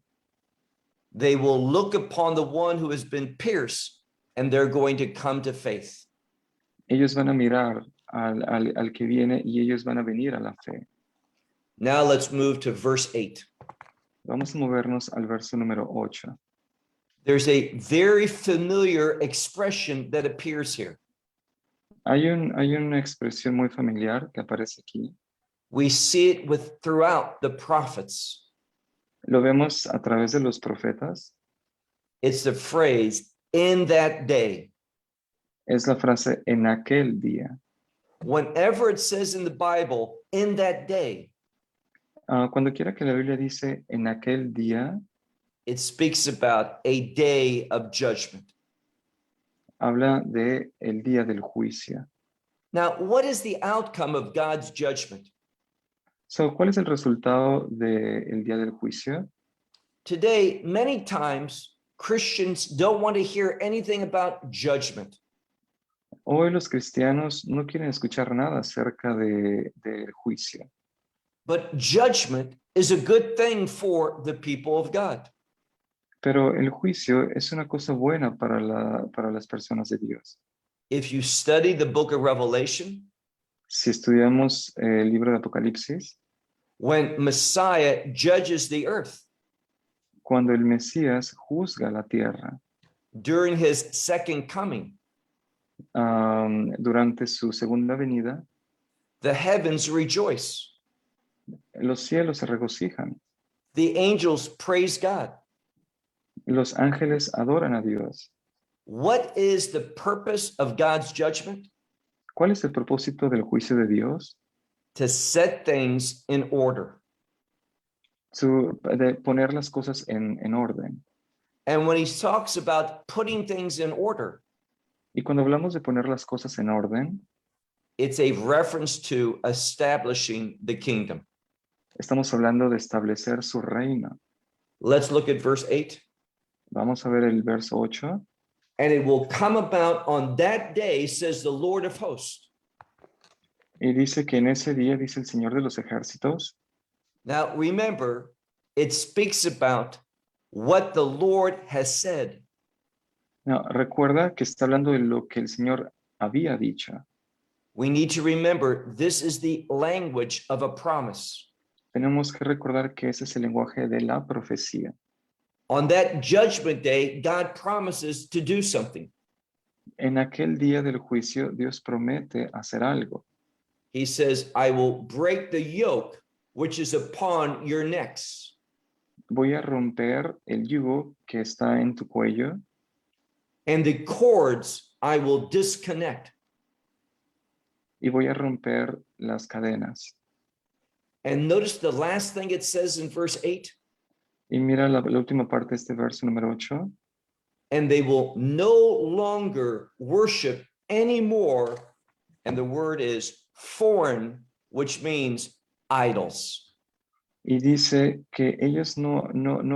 they will look upon the one who has been pierced and they're going to come to faith. ellos van a mirar al que viene y ellos van a venir a la fe. Now let's move to verse 8. Vamos a movernos al verso número 8. There's a very familiar expression that appears here. Hay una expresión muy familiar que aparece aquí. We see it throughout the prophets. Lo vemos a través de los profetas. It's the phrase, in that day. Es la frase en aquel día. Whenever it says in the Bible, in that day, Cuando quiera que la Biblia dice en aquel día, it speaks about a day of judgment. habla de el día del juicio. Now, what is the outcome of God's judgment? So, ¿cuál es el resultado del día del juicio? Today, many times, Christians don't want to hear anything about judgment. Hoy los cristianos no quieren escuchar nada acerca del juicio, But judgment is a good thing for the people of God. pero el juicio es una cosa buena para las personas de Dios. If you study the book of Revelation, Si estudiamos el libro de Apocalipsis, when Messiah judges the earth cuando el Mesías juzga la tierra during his second coming, durante su segunda venida, the heavens rejoice. los cielos se regocijan, The angels praise God. los ángeles adoran a Dios. What is the purpose of God's judgment? ¿Cuál es el propósito del juicio de Dios? To set things in order. De poner las cosas en orden. And when he talks about putting things in order, Y cuando hablamos de poner las cosas en orden, it's a reference to establishing the kingdom. estamos hablando de establecer su reino. Let's look at verse 8. Vamos a ver el verso 8. And it will come about on that day, says the Lord of hosts. Y dice que en ese día, dice el Señor de los ejércitos. Now remember, it speaks about what the Lord has said. No, recuerda que está hablando de lo que el Señor había dicho. We need to remember this is the language of a promise. Tenemos que recordar que ese es el lenguaje de la profecía. On that judgment day, God promises to do something. En aquel día del juicio, Dios promete hacer algo. He says, I will break the yoke which is upon your necks. Voy a romper el yugo que está en tu cuello And the cords I will disconnect. y voy a romper las cadenas. And notice the last thing it says in verse 8. Y mira la última parte de este verso número 8. And they will no longer worship anymore. And the word is foreign, which means idols. Y dice que ellos no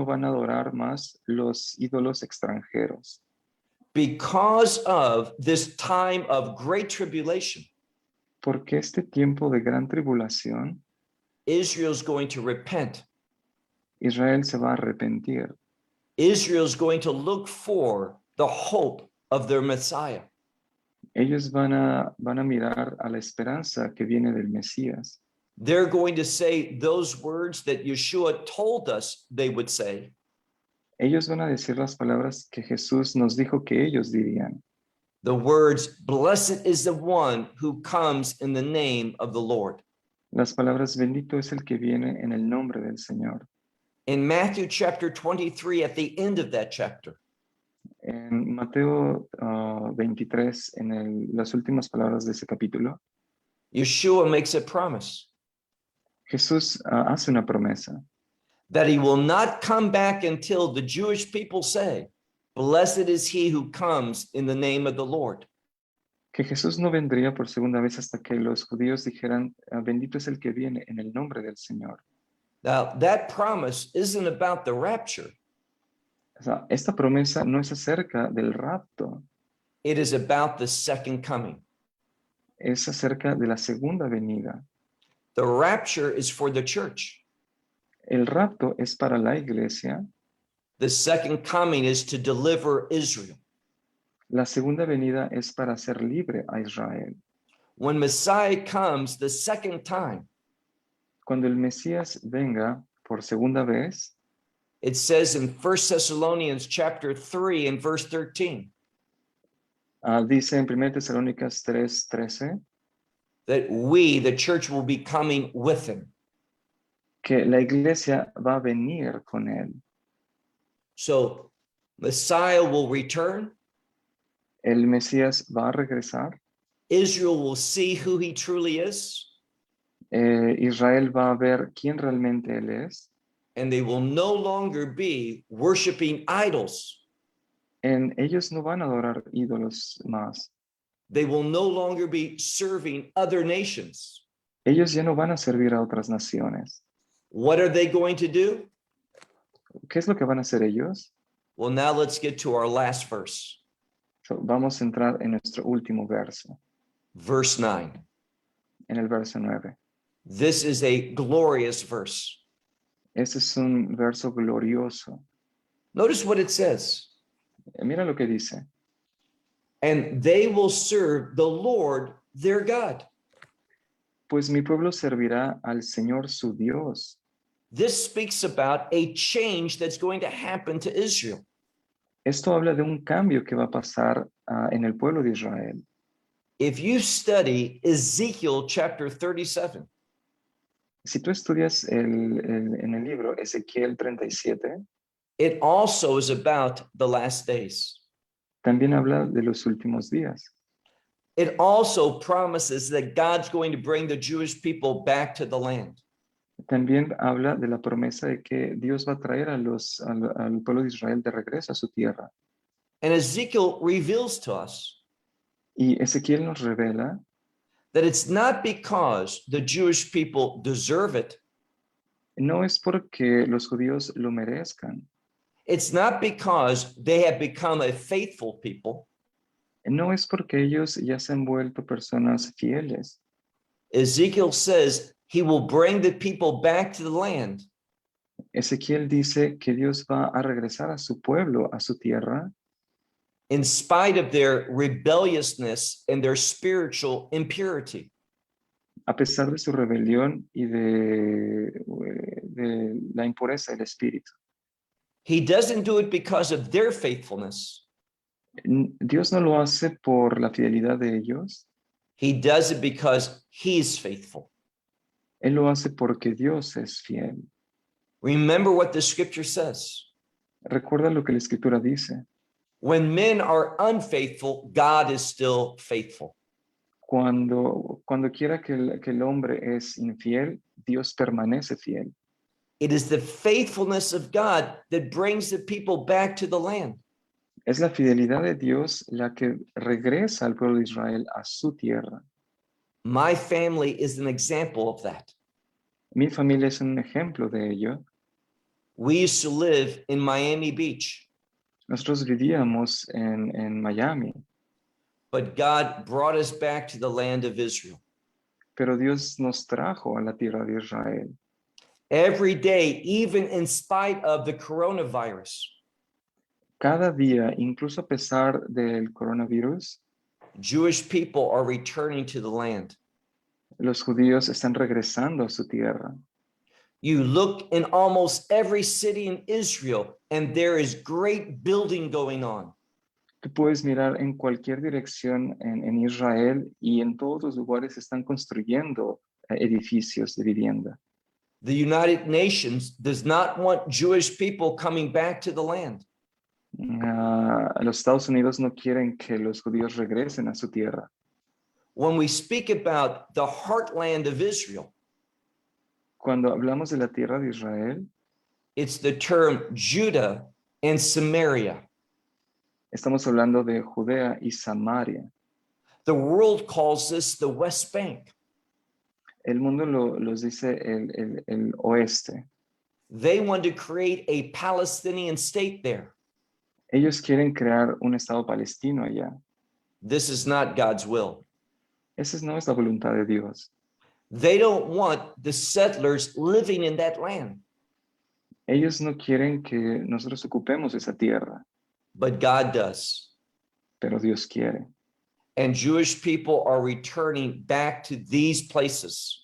van a adorar más los ídolos extranjeros. Because of this time of great tribulation, Porque este tiempo de gran tribulación, Israel's going to repent Israel se va a arrepentir. Israel is going to look for the hope of their Messiah. Ellos van a mirar a la esperanza que viene del Mesías. They're going to say those words that Yeshua told us they would say. Ellos van a decir las palabras que Jesús nos dijo que ellos dirían. The words, blessed is the one who comes in the name of the Lord. Las palabras, bendito es el que viene en el nombre del Señor. In Matthew chapter 23, at the end of that chapter, En Mateo 23, las últimas palabras de ese capítulo, Yeshua makes a promise Jesús hace una promesa, that he will not come back until the Jewish people say, blessed is he who comes in the name of the Lord. que Jesús no vendría por segunda vez hasta que los judíos dijeran, bendito es el que viene en el nombre del Señor. Now, that promise isn't about the rapture. O sea, esta promesa no es acerca del rapto, It is about the second coming. es acerca de la segunda venida. The rapture is for the church. El rapto es para la iglesia, The second coming is to deliver Israel. la segunda venida es para hacer libre a Israel. When Messiah comes the second time, Cuando el Mesías venga por segunda vez, it says in 1 Thessalonians chapter 3 and verse 13, dice en 1 Tesalónicas 3:13, that we, the church, will be coming with him. que la iglesia va a venir con él. So Messiah will return. El Mesías va a regresar. Israel will see who he truly is, Israel va a ver quién realmente él es. and they will no longer be worshiping idols. Ellos no van a adorar ídolos más. They will no longer be serving other nations. Ellos ya no van a servir a otras naciones. What are they going to do? ¿Qué es lo que van a hacer ellos? Well, now let's get to our last verse, So, vamos a entrar en nuestro último verso, verse 9. en el verso 9. This is a glorious verse. Este es un verso glorioso. Notice what it says. Mira lo que dice. And they will serve the Lord their God. Pues mi pueblo servirá al Señor su Dios. This speaks about a change that's going to happen to Israel. Esto habla de un cambio que va a pasar en el pueblo de Israel. If you study Ezekiel chapter 37, Si tú estudias en el libro Ezequiel 37, it also is about the last days. también habla de los últimos días. It also promises that God's going to bring the Jewish people back to the land. También habla de la promesa de que Dios va a traer al pueblo de Israel de regreso a su tierra. And Ezekiel reveals to us Y Ezequiel nos revela that it's not because the Jewish people deserve it. no es porque los judíos lo merezcan, It's not because they have become a faithful people. no es porque ellos ya se han vuelto personas fieles. Ezekiel says he will bring the people back to the land Ezequiel dice que Dios va a regresar a su pueblo, a su tierra, in spite of their rebelliousness and their spiritual impurity. a pesar de su rebelión y de la impureza del espíritu. He doesn't do it because of their faithfulness. Dios no lo hace por la fidelidad de ellos, He does it because he's faithful. Él lo hace porque Dios es fiel. Remember what the scripture says. Recuerda lo que la escritura dice. When men are unfaithful, God is still faithful. Cuando quiera que el hombre es infiel, Dios permanece fiel. It is the faithfulness of God that brings the people back to the land. Es la fidelidad de Dios la que regresa al pueblo de Israel a su tierra. My family is an example of that. Mi familia es un ejemplo de ello. We used to live in Miami Beach, Nosotros vivíamos en Miami, but God brought us back to the land of Israel. pero Dios nos trajo a la tierra de Israel. Every day, even in spite of the coronavirus, Cada día, incluso a pesar del coronavirus, Jewish people are returning to the land. los judíos están regresando a su tierra. You look in almost every city in Israel, and there is great building going on. Tú puedes mirar en cualquier dirección en Israel y en todos los lugares están construyendo edificios de vivienda. The United Nations does not want Jewish people coming back to the land. Los Estados Unidos no quieren que los judíos regresen a su tierra. When we speak about the heartland of Israel, Cuando hablamos de la tierra de Israel, it's the term Judah and Samaria. estamos hablando de Judea y Samaria. The world calls this the West Bank. El mundo los dice el oeste. They want to create a Palestinian state there. Ellos quieren crear un estado palestino allá. This is not God's will. Esa no es la voluntad de Dios. They don't want the settlers living in that land. Ellos no quieren que nosotros ocupemos esa tierra, But God does. pero Dios quiere. And Jewish people are returning back to these places.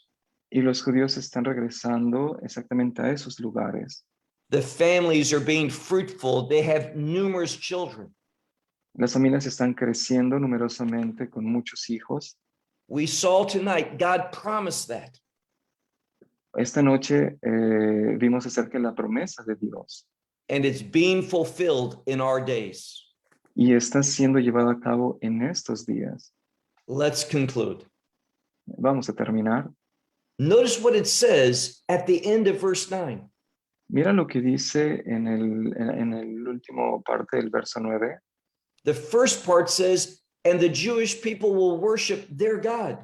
Y los judíos están regresando exactamente a esos lugares. The families are being fruitful. They have numerous children. Las familias están creciendo numerosamente con muchos hijos. We saw tonight, God promised that. Esta noche vimos acerca de la promesa de Dios And it's being fulfilled in our days. y está siendo llevada a cabo en estos días. Let's conclude. Vamos a terminar. Notice what it says at the end of verse 9. Mira lo que dice en el último parte del verso 9. The first part says, and the Jewish people will worship their God.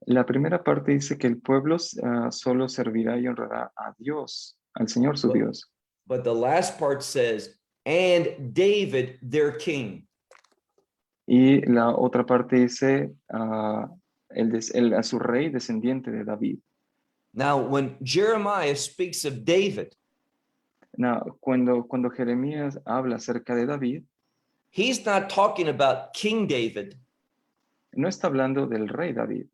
La primera parte dice que el pueblo solo servirá y honrará a Dios, al Señor su Dios. But the last part says, and David their king. Y la otra parte dice a su rey descendiente de David. Now, when Jeremiah speaks of David, Cuando Jeremías habla acerca de David, he's not talking about King David, no está hablando del rey David.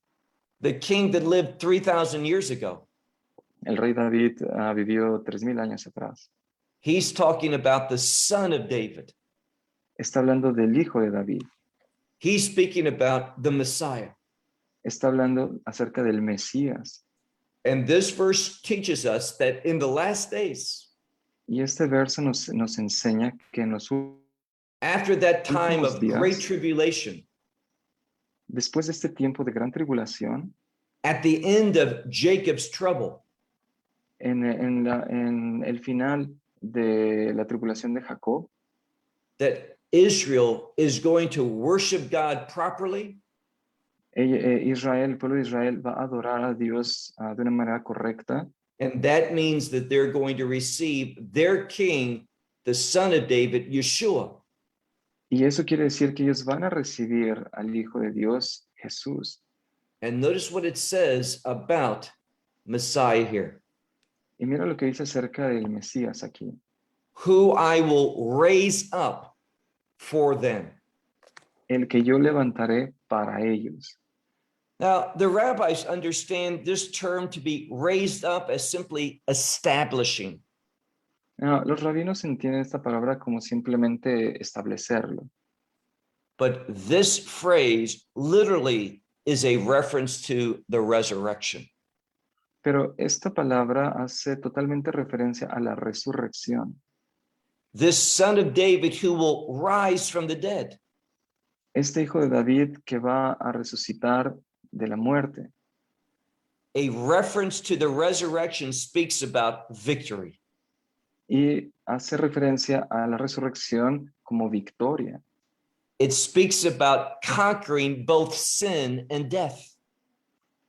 the king that lived 3,000 years ago. El rey David vivió 3000 años atrás. He's talking about the son of David. Está hablando del hijo de David. He's speaking about the Messiah. Está hablando acerca del Mesías. And this verse teaches us that in the last days, Y este verso nos enseña que after that time of Últimos días. great tribulation, después de este tiempo de gran tribulación, at the end of Jacob's trouble, en el final de la tribulación de Jacob, that Israel is going to worship God properly, el pueblo de Israel va a adorar a Dios de una manera correcta. and that means that they're going to receive their king, the son of David, Yeshua. Y eso quiere decir que ellos van a recibir al Hijo de Dios, Jesús. And notice what it says about Messiah here, Y mira lo que dice acerca del Mesías aquí. who I will raise up for them. El que yo levantaré para ellos. Now, the rabbis understand this term to be raised up as simply establishing. Los rabinos entienden esta palabra como simplemente establecerlo. But this phrase literally is a reference to the resurrection. Pero esta palabra hace totalmente referencia a la resurrección. This son of David who will rise from the dead. Este hijo de David que va a resucitar de la muerte. A reference to the resurrection speaks about victory. Y hace referencia a la resurrección como victoria. It speaks about conquering both sin and death.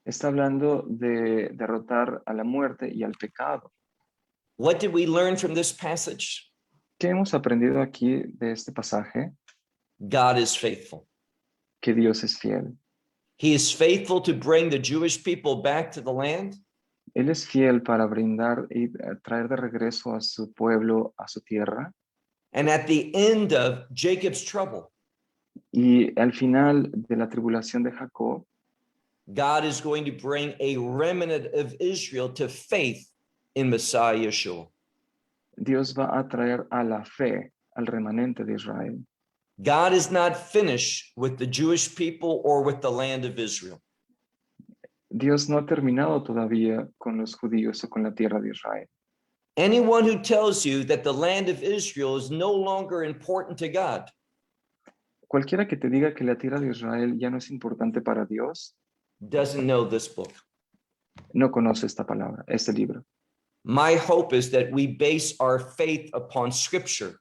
Está hablando de derrotar a la muerte y al pecado. What did we learn from this passage? ¿Qué hemos aprendido aquí de este pasaje? God is faithful. Que Dios es fiel. He is faithful to bring the Jewish people back to the land. Él es fiel para brindar y traer de regreso a su pueblo, a su tierra. And at the end of Jacob's trouble, Y al final de la tribulación de Jacob, God is going to bring a remnant of Israel to faith in Messiah Yeshua. Dios va a traer a la fe al remanente de Israel. God is not finished with the Jewish people or with the land of Israel. Dios no ha terminado todavía con los judíos o con la tierra de Israel. Anyone who tells you that the land of Israel is no longer important to God Cualquiera que te diga que la tierra de Israel ya no es importante para Dios, doesn't know this book. no conoce esta palabra, este libro. My hope is that we base our faith upon scripture,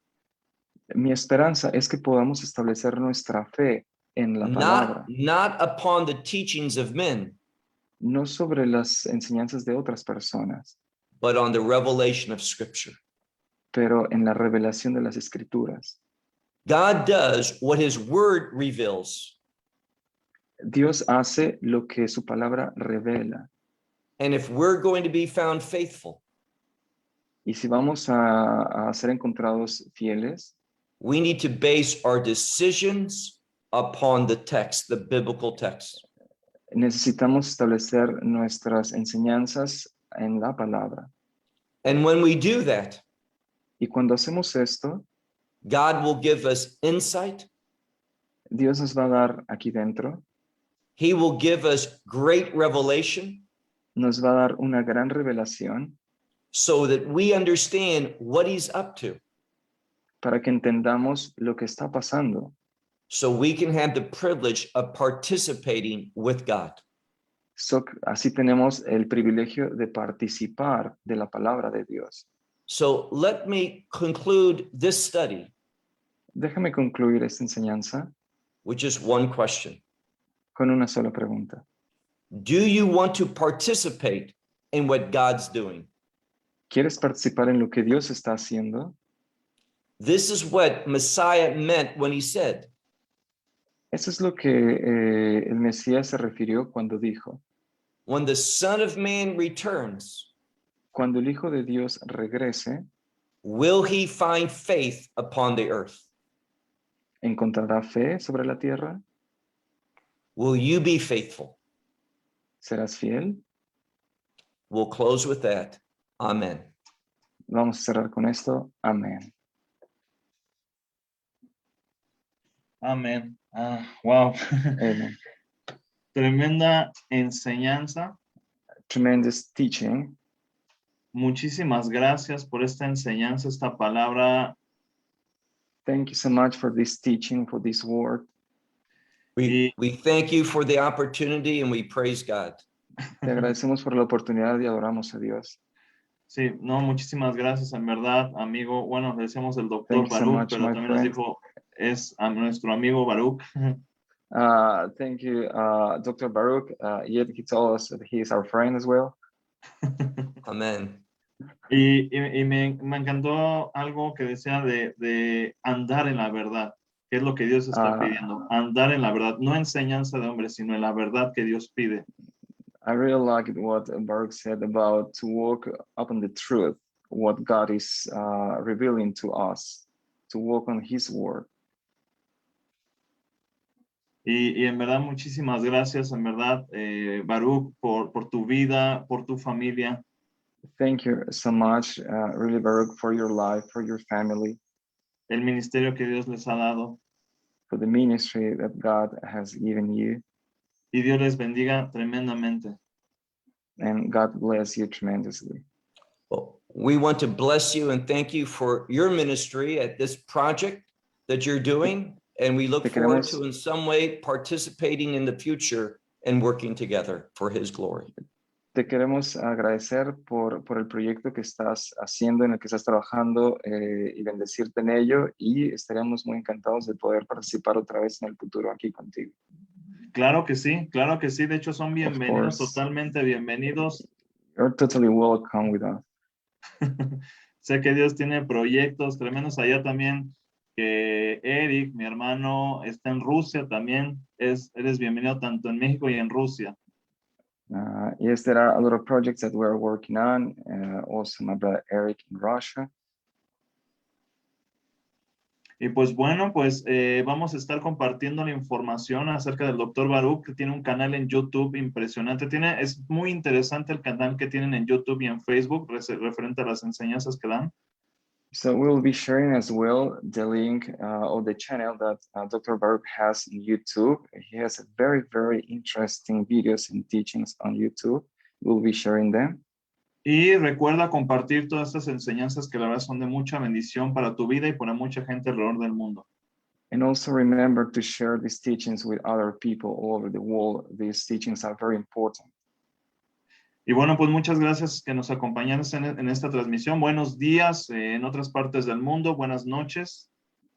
Mi esperanza es que podamos establecer nuestra fe en la palabra, not upon the teachings of men, no sobre las enseñanzas de otras personas, but on the revelation of scripture. pero en la revelación de las escrituras. God does what his word reveals. Dios hace lo que su palabra revela. And if we're going to be found faithful, Y si vamos a ser encontrados fieles, we need to base our decisions upon the text, the biblical text. necesitamos establecer nuestras enseñanzas en la palabra. And when we do that, Y cuando hacemos esto, God will give us insight. Dios nos va a dar aquí dentro, He will give us great revelation nos va a dar una gran revelación so that we understand what he's up to, para que entendamos lo que está pasando, so we can have the privilege of participating with God. Así tenemos el privilegio de participar de la palabra de Dios. So let me conclude this study Déjame concluir esta enseñanza with just one question. con una sola pregunta. Do you want to participate in what God's doing? ¿Quieres participar en lo que Dios está haciendo? This is what Messiah meant when he said, Eso es lo que el Mesías se refirió cuando dijo, when the Son of Man returns, cuando el Hijo de Dios regrese, will he find faith upon the earth? ¿encontrará fe sobre la tierra? Will you be faithful? ¿Serás fiel? We'll close with that. Amen. Vamos a cerrar con esto. Amén. Amén. Wow. Amen. Tremenda enseñanza. Tremendous teaching. Muchísimas gracias por esta enseñanza, esta palabra. Thank you so much for this teaching, for this word. We thank you for the opportunity and we praise God. Te agradecemos por la oportunidad y adoramos a Dios. Sí, no, muchísimas gracias, en verdad, amigo. Bueno, le decíamos el doctor Thank you so Baruch, much, pero my también nos friend. dijo, es a nuestro amigo Baruch. Thank you, Dr. Baruch. Yet he told us that he is our friend as well. Amen. Y me encantó algo que decía de andar en la verdad, que es lo que Dios está pidiendo. Andar en la verdad, no enseñanza de hombres, sino en la verdad que Dios pide. I really liked what Baruch said about to walk upon the truth, what God is revealing to us, to walk on His word. Y en verdad, muchísimas gracias, en verdad, Baruch, por tu vida, por tu familia. Thank you so much, really, Baruch, for your life, for your family, El ministerio que Dios les ha dado. for the ministry that God has given you. Y Dios les bendiga tremendamente. And God bless you tremendously. Well, we want to bless you and thank you for your ministry at this project that you're doing. And we look forward to in some way participating in the future and working together for his glory. Te queremos agradecer por el proyecto que estás haciendo, en el que estás trabajando y bendecirte en ello, y estaríamos muy encantados de poder participar otra vez en el futuro aquí contigo. Claro que sí, claro que sí. De hecho, son bienvenidos, totalmente bienvenidos. You're totally welcome with us. Sé que Dios tiene proyectos tremendos allá también, que Eric, mi hermano, está en Rusia también. Eres bienvenido tanto en México y en Rusia. Yes, there are a lot of projects that we're working on. Also, my brother Eric in Russia. Y pues bueno, pues vamos a estar compartiendo la información acerca del Dr. Baruch, que tiene un canal en YouTube impresionante. Es muy interesante el canal que tienen en YouTube y en Facebook referente a las enseñanzas que dan. So we'll be sharing as well the link of the channel that Dr. Baruch has in YouTube. He has very, very interesting videos and teachings on YouTube. We'll be sharing them. Y recuerda compartir todas estas enseñanzas que la verdad son de mucha bendición para tu vida y para mucha gente alrededor del mundo. And also remember to share these teachings with other people all over the world. These teachings are very important. Y bueno, pues muchas gracias que nos acompañaste en esta transmisión. Buenos días en otras partes del mundo. Buenas noches.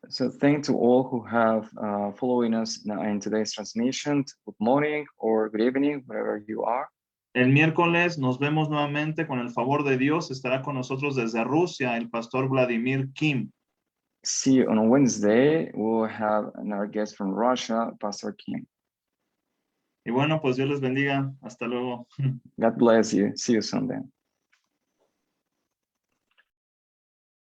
So thank to all who have following us now in today's transmission. Good morning or good evening, wherever you are. El miércoles nos vemos nuevamente con el favor de Dios. Estará con nosotros desde Rusia el pastor Vladimir Kim. See you on Wednesday. We'll have another guest from Russia, Pastor Kim. Y bueno, pues Dios les bendiga. Hasta luego. God bless you. See you soon then.